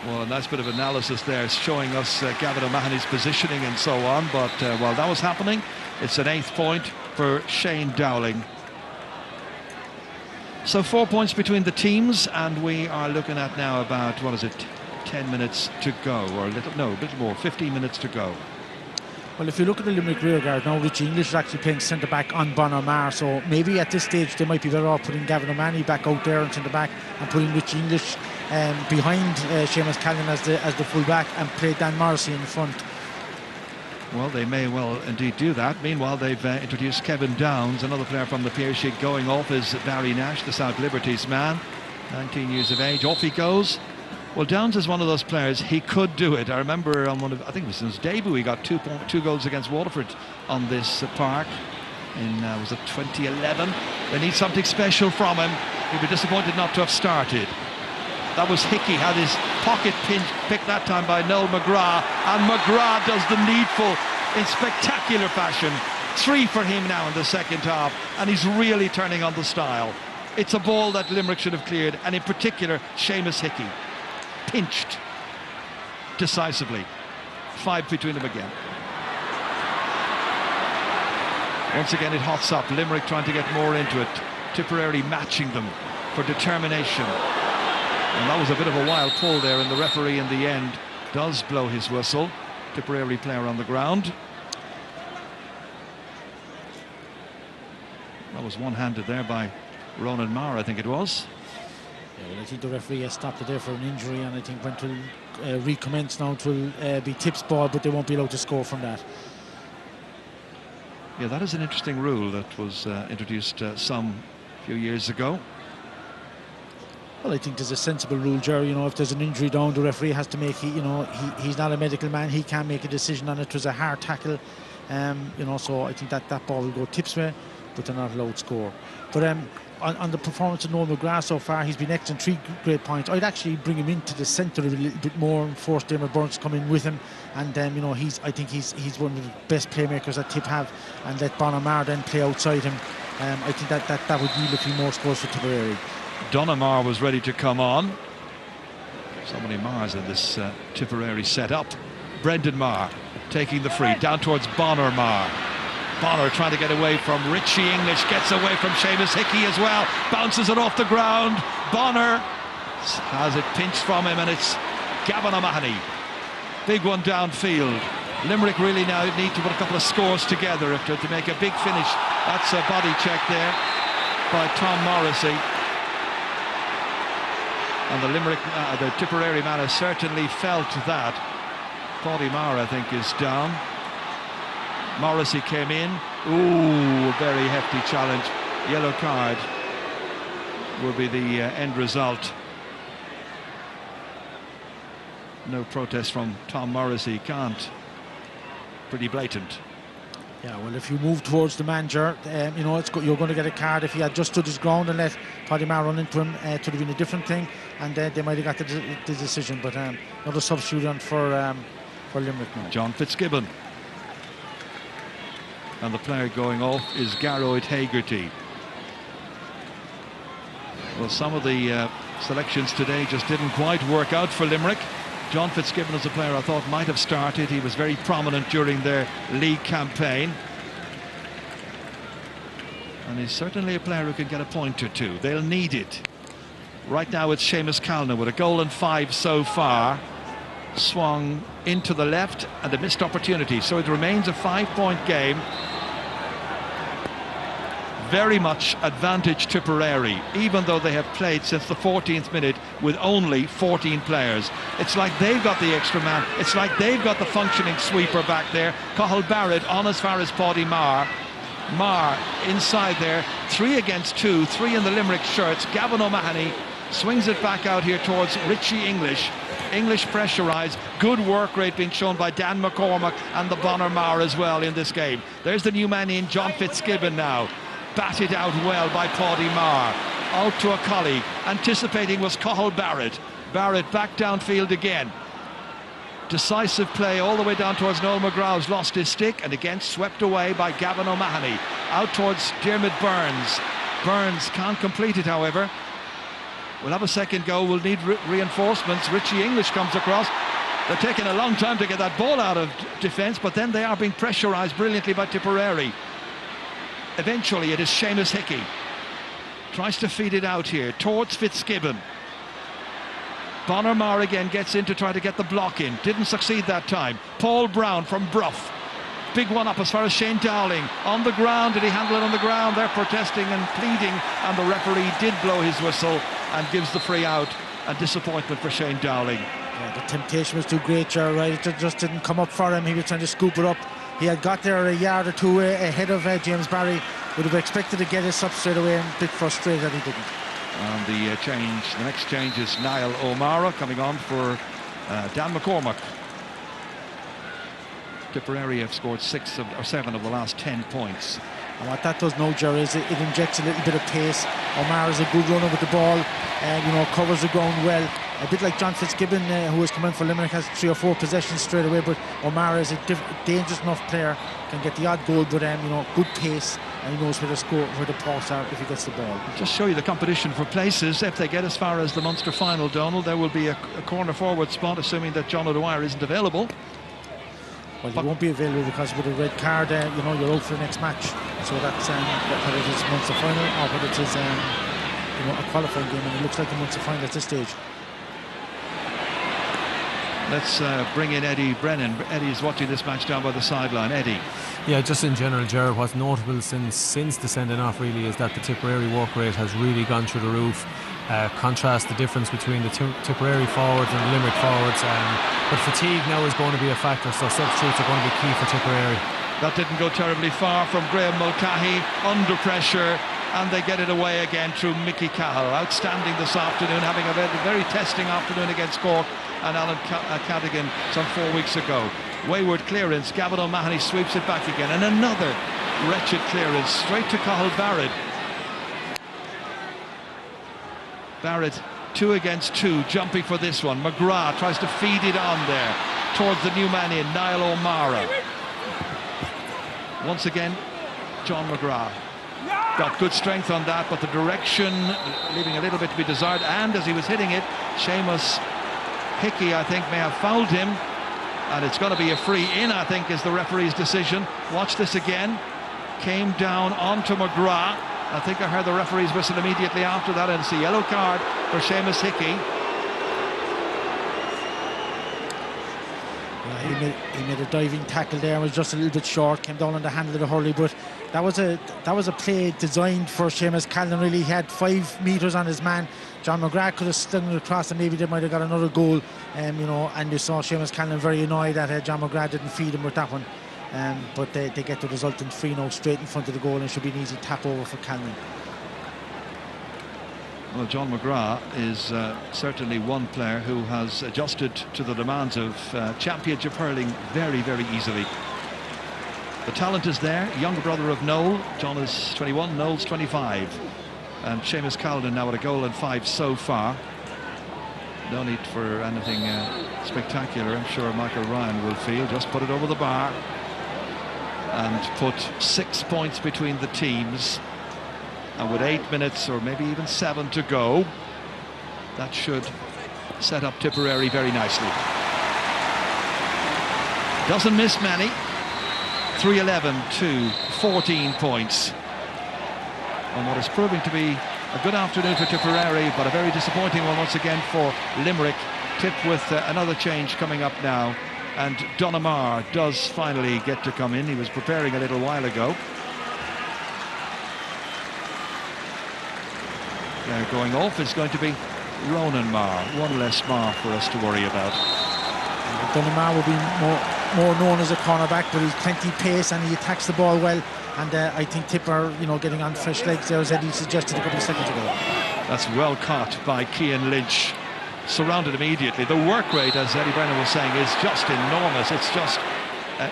Well, a nice bit of analysis there showing us Gavin O'Mahony's positioning and so on, but while that was happening, it's an 8th point for Shane Dowling. So 4 points between the teams, and we are looking at now about, 10 minutes to go, or a little more, 15 minutes to go. Well, if you look at the Limerick rearguard now, Richie English is actually playing centre-back on Bonner-Mar, so maybe at this stage they might be better off putting Gavin O'Mahony back out there on centre-back and putting Richie English behind Seamus Callan as the full-back and play Dan Morrissey in front. Well, they may well indeed do that. Meanwhile, they've introduced Kevin Downs, another player from the peer sheet. Going off is Barry Nash, the South Liberties man, 19 years of age. Off he goes. Well, Downs is one of those players, he could do it. I remember on I think it was in his debut, he got 2 goals against Waterford on this park in, was it 2011? They need something special from him. He'd be disappointed not to have started. That was Hickey, had his pocket picked that time by Noel McGrath, and McGrath does the needful in spectacular fashion. 3 for him now in the second half, and he's really turning on the style. It's a ball that Limerick should have cleared, and in particular, Seamus Hickey. Pinched decisively. 5 between them again. Once again it hots up. Limerick trying to get more into it. Tipperary matching them for determination. And that was a bit of a wild pull there, and the referee in the end does blow his whistle. Tipperary player on the ground. That was one-handed there by Ronan Maher, I think it was. Yeah, well, I think the referee has stopped it there for an injury, and I think when it will recommence now, it will be Tip's ball, but they won't be allowed to score from that. Yeah, that is an interesting rule that was introduced some few years ago. Well, I think there's a sensible rule, Jerry. You know, if there's an injury down, the referee has to make. He's not a medical man. He can't make a decision on it. It was a hard tackle, you know. So I think that ball will go Tip's way, but they're not allowed to score. But on the performance of Noel McGrath so far, he's been excellent. 3 great points. I'd actually bring him into the centre a little bit more and force Dermot Burns to come in with him. And you know, I think he's one of the best playmakers that Tip have, and let Bonner-Mar then play outside him. I think that would yield a few more scores for Tipperary. Donamar was ready to come on. So many Mars in this Tipperary setup. Brendan Marr taking the free down towards Bonner-Mar. Bonner trying to get away from Richie English, gets away from Seamus Hickey as well, bounces it off the ground. Bonner has it pinched from him, and it's Gavin O'Mahony. Big one downfield. Limerick really now need to put a couple of scores together to make a big finish. That's a body check there by Tom Morrissey. And the Limerick, the Tipperary man has certainly felt that. Paddy Maher, I think, is down. Morrissey came in. Ooh, very hefty challenge. Yellow card will be the end result. No protest from Tom Morrissey, can't. Pretty blatant. Yeah, well, if you move towards the manager, you know, you're going to get a card. If he had just stood his ground and let Paddy Maher run into him, it would have been a different thing, and they might have got the decision. But another substitute on for Limerick now. John Fitzgibbon. And the player going off is Garroyd Hagerty. Well, some of the selections today just didn't quite work out for Limerick. John Fitzgibbon is a player I thought might have started. He was very prominent during their league campaign. And he's certainly a player who can get a point or two. They'll need it. Right now it's Seamus Callan with a goal and 5 so far. Swung into the left and a missed opportunity. So it remains a 5-point game. Very much advantage Tipperary, even though they have played since the 14th minute with only 14 players. It's like they've got the extra man. It's like they've got the functioning sweeper back there. Cathal Barrett on as far as Paddy Maher. Maher inside there, 3 against 2, 3 in the Limerick shirts. Gavin O'Mahony swings it back out here towards Richie English. English pressurise. Good work rate being shown by Dan McCormack and the Bonner-Mar as well in this game. There's the new man in, John Fitzgibbon now. Batted out well by Paddy Marr. Out to a colleague. Anticipating was Cathal Barrett. Barrett back downfield again. Decisive play all the way down towards Noel McGraw's lost his stick, and again swept away by Gavin O'Mahony. Out towards Dermot Burns. Burns can't complete it, however. We'll have a second go. We'll need reinforcements. Richie English comes across. They're taking a long time to get that ball out of defence, but then they are being pressurised brilliantly by Tipperary. Eventually it is Seamus Hickey. Tries to feed it out here towards Fitzgibbon. Bonner-Mar again gets in to try to get the block in. Didn't succeed that time. Paul Brown from Bruff. Big one up as far as Shane Dowling. On the ground, did he handle it on the ground? They're protesting and pleading, and the referee did blow his whistle and gives the free out. A disappointment for Shane Dowling. Yeah, the temptation was too great, Ger, right? It just didn't come up for him. He was trying to scoop it up. He had got there a yard or two ahead of James Barry. Would have expected to get his up straight away, and a bit frustrated that he didn't. And the next change is Niall O'Mara coming on for Dan McCormack. Tipperary have scored 7 of the last 10 points. And what that does now, Jerry, is it injects a little bit of pace. O'Mara's a good runner with the ball, and covers the ground well. A bit like John Fitzgibbon, who has come in for Limerick, has 3 or 4 possessions straight away. But O'Mara is a dangerous enough player, can get the odd goal, but good pace, and he knows where to score, where to pass out if he gets the ball. Just show you the competition for places. If they get as far as the Munster final, Donald, there will be a corner forward spot, assuming that John O'Dwyer isn't available. Well, he won't be available because with a red card, you're out for the next match. So that's whether it is Munster final or whether it is a qualifying game, and it looks like a Munster final at this stage. Let's bring in Eddie Brennan. Eddie is watching this match down by the sideline. Eddie. Yeah, just in general, Ger, what's notable since the sending off really is that the Tipperary work rate has really gone through the roof. Contrast the difference between the Tipperary forwards and the Limerick forwards, but fatigue now is going to be a factor, so substitutes are going to be key for Tipperary. That didn't go terribly far from Graham Mulcahy, under pressure, and they get it away again through Mickey Cahill. Outstanding this afternoon, having a very testing afternoon against Cork and Alan Cadigan some 4 weeks ago. Wayward clearance, Gavin O'Mahony sweeps it back again, and another wretched clearance straight to Cathal Barrett. Barrett 2 against 2, jumping for this one. McGrath tries to feed it on there towards the new man in, Niall O'Mara. Once again, John McGrath got good strength on that, but the direction leaving a little bit to be desired, and as he was hitting it, Seamus Hickey, I think, may have fouled him, and it's going to be a free in, I think, is the referee's decision. Watch this again. Came down onto McGrath. I think I heard the referee's whistle immediately after that, and it's a yellow card for Seamus Hickey. Yeah, he made a diving tackle there, was just a little bit short, came down on the handle of the hurley, but that was a play designed for Seamus Callan. Really, he had 5 metres on his man. John McGrath could have slung it across, and maybe they might have got another goal. And you saw Seamus Callan very annoyed that John McGrath didn't feed him with that one. But they get the resultant free now straight in front of the goal, and it should be an easy tap over for Callan. Well, John McGrath is certainly one player who has adjusted to the demands of championship hurling very, very easily. The talent is there. Younger brother of Noel. John is 21, Noel's 25. And Seamus Callan now at a goal and 5 so far. No need for anything spectacular, I'm sure Michael Ryan will feel. Just put it over the bar and put 6 points between the teams. And with 8 minutes or maybe even 7 to go, that should set up Tipperary very nicely. Doesn't miss many. 3-11 to 14 points. On what is proving to be a good afternoon for Tipperary, but a very disappointing one once again for Limerick. Tip with another change coming up now. And Donamar does finally get to come in. He was preparing a little while ago. Going off is going to be Ronan Marr. One less Marr for us to worry about. Donamar will be more known as a cornerback, but he's plenty pace and he attacks the ball well. And I think Tipper, getting on fresh legs there, as Eddie suggested a couple of seconds ago. That's well caught by Cian Lynch. surrounded immediately. The work rate, as Eddie Brennan was saying, is just enormous. It's just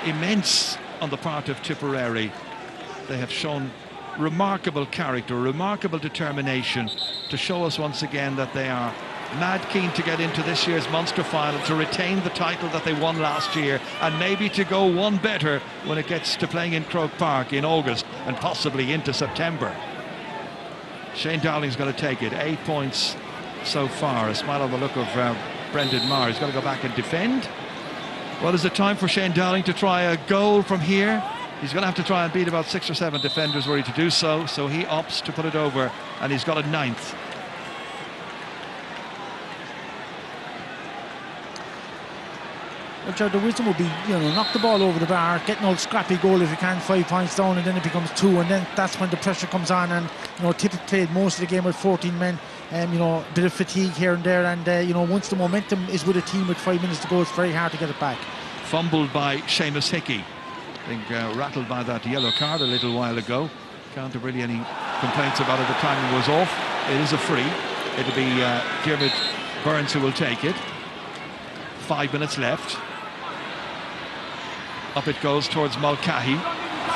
immense on the part of Tipperary. They have shown remarkable character, remarkable determination to show us once again that they are mad keen to get into this year's Munster final, to retain the title that they won last year, and maybe to go one better when it gets to playing in Croke Park in August and possibly into September. Shane Dowling's going to take it. 8 points so far. A smile on the look of Brendan Maher. He's got to go back and defend. Well, is it time for Shane Dowling to try a goal from here? He's going to have to try and beat about 6 or 7 defenders were he to do so, so he opts to put it over, and he's got a 9th. Well, Jared, the wisdom would be, knock the ball over the bar, get an old scrappy goal if you can, 5 points down, and then it becomes 2, and then that's when the pressure comes on. And Tippett played most of the game with 14 men, a bit of fatigue here and there, and once the momentum is with a team with 5 minutes to go, it's very hard to get it back. Fumbled by Seamus Hickey. I think rattled by that yellow card a little while ago. Can't have really any complaints about it. The timing was off. It is a free. It'll be Diarmuid Burns who will take it. 5 minutes left. Up it goes towards Mulcahy.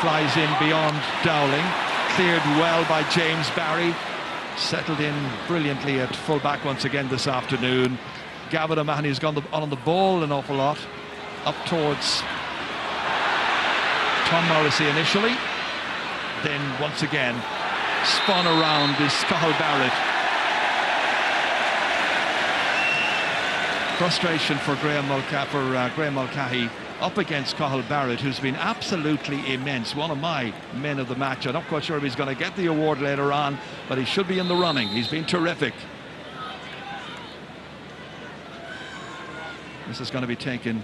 Flies in beyond Dowling. Cleared well by James Barry. Settled in brilliantly at full back once again this afternoon. Gavin O'Mahony's gone on the ball an awful lot. Up towards Tom Morrissey initially. Then once again spun around is Cathal Barrett. Frustration for Graham Mulcahy up against Cathal Barrett, who's been absolutely immense. One of my men of the match. I'm not quite sure if he's going to get the award later on, but he should be in the running. He's been terrific. This is going to be taken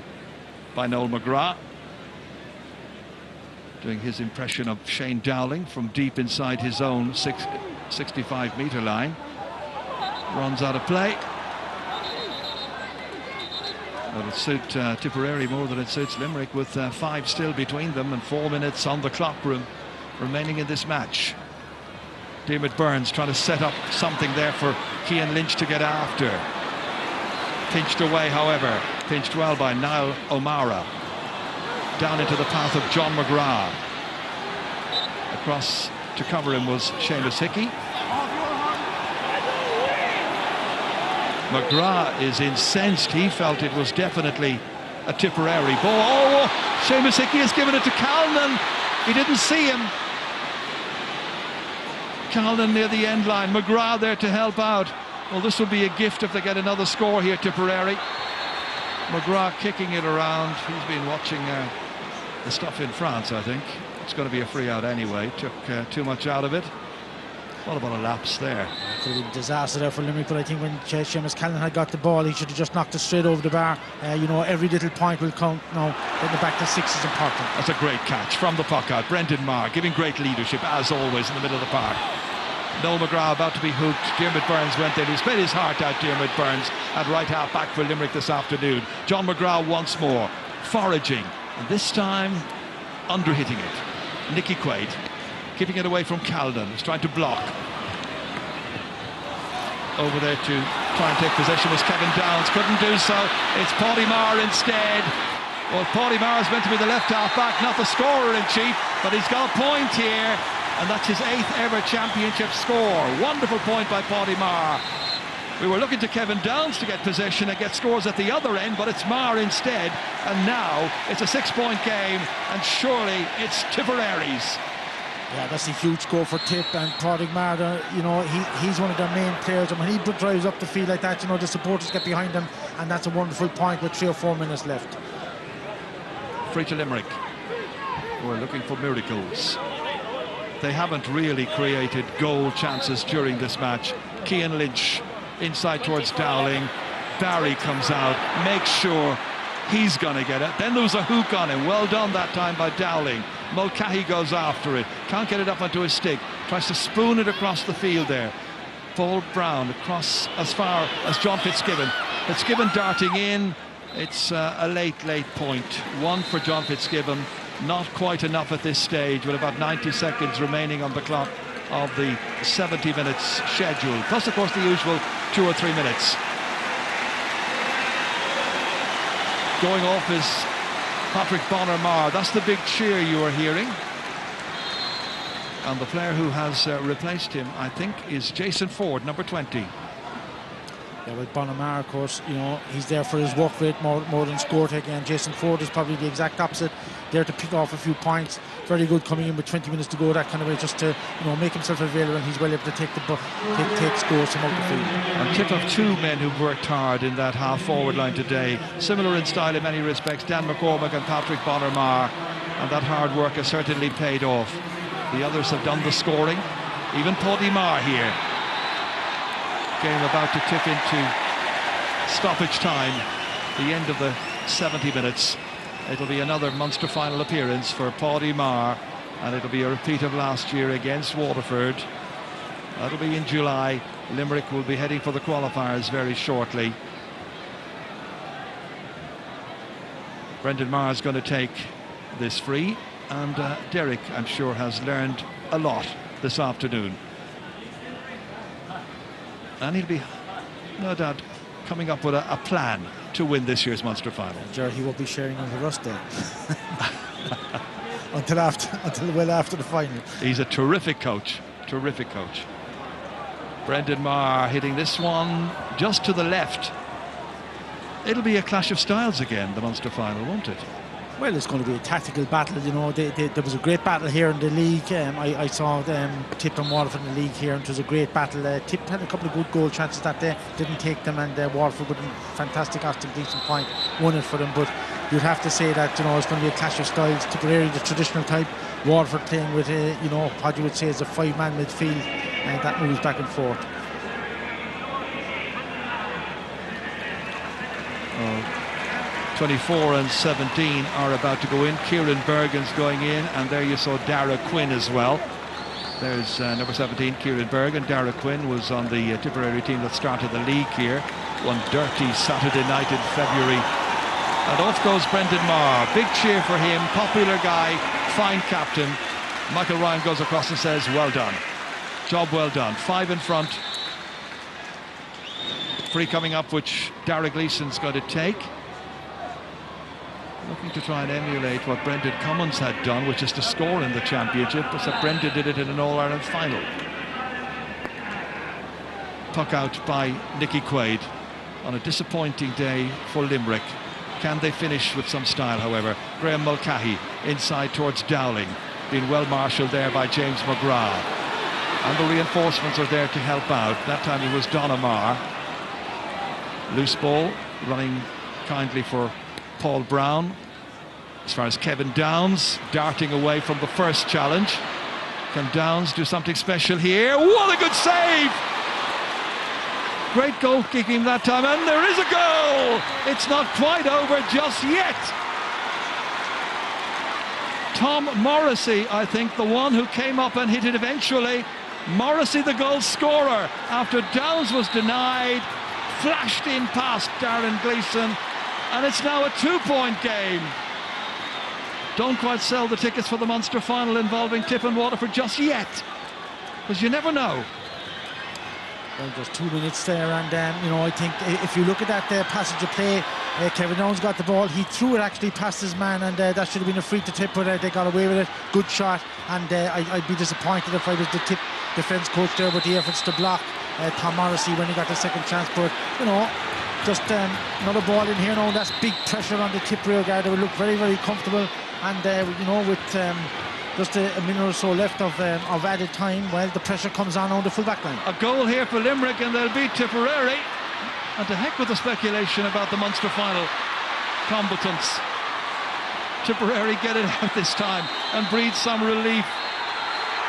by Noel McGrath, doing his impression of Shane Dowling from deep inside his own 65-metre line. Runs out of play. It'll suit Tipperary more than it suits Limerick, with 5 still between them and 4 minutes on the clock remaining in this match. Diarmuid Burns trying to set up something there for Cian Lynch to get after. Pinched away, however. Pinched well by Niall O'Mara. Down into the path of John McGrath. Across to cover him was Seamus Hickey. McGrath is incensed. He felt it was definitely a Tipperary ball. Oh, Seamus Hickey has given it to Calnan. He didn't see him. Calnan near the end line. McGrath there to help out. Well, this will be a gift if they get another score here, Tipperary. McGrath kicking it around. He's been watching the stuff in France, I think. It's going to be a free out anyway. Took too much out of it. What about a lapse there? Could have been a disaster there for Limerick, but I think when Seamus Callan had got the ball, he should have just knocked it straight over the bar. Every little point will count. Now, getting it back to 6 is important. That's a great catch from the puck out. Brendan Maher giving great leadership, as always, in the middle of the park. Noel McGrath about to be hooked. Diarmuid Burns went in. He's played his heart out, Diarmuid Burns, at right half back for Limerick this afternoon. John McGrath once more, foraging, and this time under-hitting it. Nicky Quaid keeping it away from Calden. He's trying to block. Over there to try and take possession was Kevin Downs. Couldn't do so. It's Paddy Maher instead. Well, Paddy Maher is meant to be the left half back, not the scorer in chief, but he's got a point here, and that's his 8th ever championship score. Wonderful point by Paddy Maher. We were looking to Kevin Downs to get possession and get scores at the other end, but it's Maher instead, and now it's a 6-point game, and surely it's Tipperary's. Yeah, that's a huge score for Tip, and Paddy Maher, he's one of their main players, and when he drives up the field like that, the supporters get behind him, and that's a wonderful point with 3 or 4 minutes left. Free to Limerick. We're looking for miracles. They haven't really created goal chances during this match. Cian Lynch inside towards Dowling. Barry comes out, makes sure he's going to get it. Then there was a hook on him. Well done that time by Dowling. Mulcahy goes after it. Can't get it up onto his stick. Tries to spoon it across the field there. Paul Brown across as far as John Fitzgibbon. Fitzgibbon darting in. It's a late point. 1 for John Fitzgibbon. Not quite enough at this stage, with about 90 seconds remaining on the clock of the 70 minutes schedule. Plus, of course, the usual 2 or 3 minutes. Going off is Patrick Bonner-Marr. That's the big cheer you are hearing. And the player who has replaced him, I think, is Jason Ford, number 20. Yeah, with Bonner-Marr, of course, you know, he's there for his work rate more than score take. And Jason Ford is probably the exact opposite, there to pick off a few points. Very good coming in with 20 minutes to go, that kind of way, just to, you know, make himself available, and he's well able to take scores from out the field. A tip of two men who've worked hard in that half-forward line today, similar in style in many respects, Dan McCormack and Patrick Bonner-Marr, and that hard work has certainly paid off. The others have done the scoring, even Paddy Marr here. Game about to tip into stoppage time, the end of the 70 minutes. It'll be another Munster final appearance for Paddy Marr, and it'll be a repeat of last year against Waterford. That'll be in July. Limerick will be heading for the qualifiers very shortly. Brendan Marr is going to take this free, and Derek, I'm sure, has learned a lot this afternoon. And he'll be, no doubt, coming up with a plan to win this year's Munster final. Gerard, he won't be sharing on the rust day until well after the final. He's a terrific coach, terrific coach. Brendan Marr hitting this one just to the left. It'll be a clash of styles again, the Munster final, won't it? Well, it's going to be a tactical battle, you know. There was a great battle here in the league. I saw Tip and Waterford in the league here, and it was a great battle. Tip had a couple of good goal chances that day, didn't take them, and Waterford with a fantastic Austin decent point won it for them. But you'd have to say that, you know, it's going to be a clash of styles. Tipperary, the traditional type, Waterford playing with you know, what you would say is a five-man midfield, and that moves back and forth. 24 and 17 are about to go in. Kieran Bergen's going in, and there you saw Dara Quinn as well. There's number 17, Kieran Bergen. Dara Quinn was on the Tipperary team that started the league here. One dirty Saturday night in February. And off goes Brendan Marr. Big cheer for him, popular guy, fine captain. Michael Ryan goes across and says, well done. Job well done. 5 in front. Free coming up, which Dara Gleeson's going to take. Looking to try and emulate what Brendan Cummins had done, which is to score in the championship, but that Brendan did it in an All-Ireland final. Puck out by Nicky Quaid on a disappointing day for Limerick. Can they finish with some style, however? Graham Mulcahy inside towards Dowling, being well marshalled there by James McGrath. And the reinforcements are there to help out. That time it was Donna Marr. Loose ball, running kindly for Paul Brown. As far as Kevin Downs, darting away from the first challenge. Can Downs do something special here? What a good save! Great goal kicking that time, and there is a goal! It's not quite over just yet. Tom Morrissey, I think, the one who came up and hit it eventually. Morrissey, the goal scorer, after Downs was denied, flashed in past Darren Gleeson, and it's now a 2-point game. Don't quite sell the tickets for the Munster final involving Tip and Waterford just yet, because you never know. Well, there's 2 minutes there, and you know, I think if you look at that passage of play, Kevin Downs got the ball, he threw it actually past his man, and that should have been a free to Tip, but they got away with it. Good shot, and I'd be disappointed if I was the Tip defence coach there with the efforts to block Tom Morrissey when he got the second chance. But you know, just another ball in here now, that's big pressure on the Tip rear guard. They would look very, very comfortable, and you know, with just a minute or so left of added time, well, the pressure comes on the full back line. A goal here for Limerick, and they'll beat Tipperary. And to heck with the speculation about the Munster final combatants. Tipperary get it out this time and breathe some relief.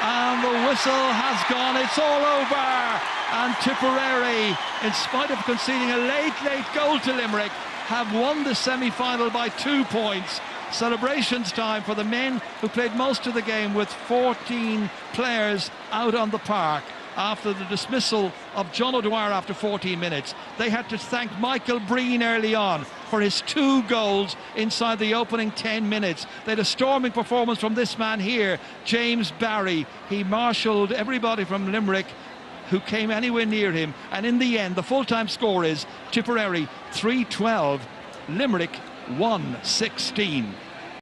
And the whistle has gone, it's all over. And Tipperary, in spite of conceding a late goal to Limerick, have won the semi-final by 2 points. Celebrations time for the men who played most of the game with 14 players out on the park after the dismissal of John O'Dwyer after 14 minutes. They had to thank Michael Breen early on for his 2 goals inside the opening 10 minutes. They had a storming performance from this man here, James Barry. He marshalled everybody from Limerick who came anywhere near him, and in the end the full-time score is Tipperary 3-12, Limerick 1:16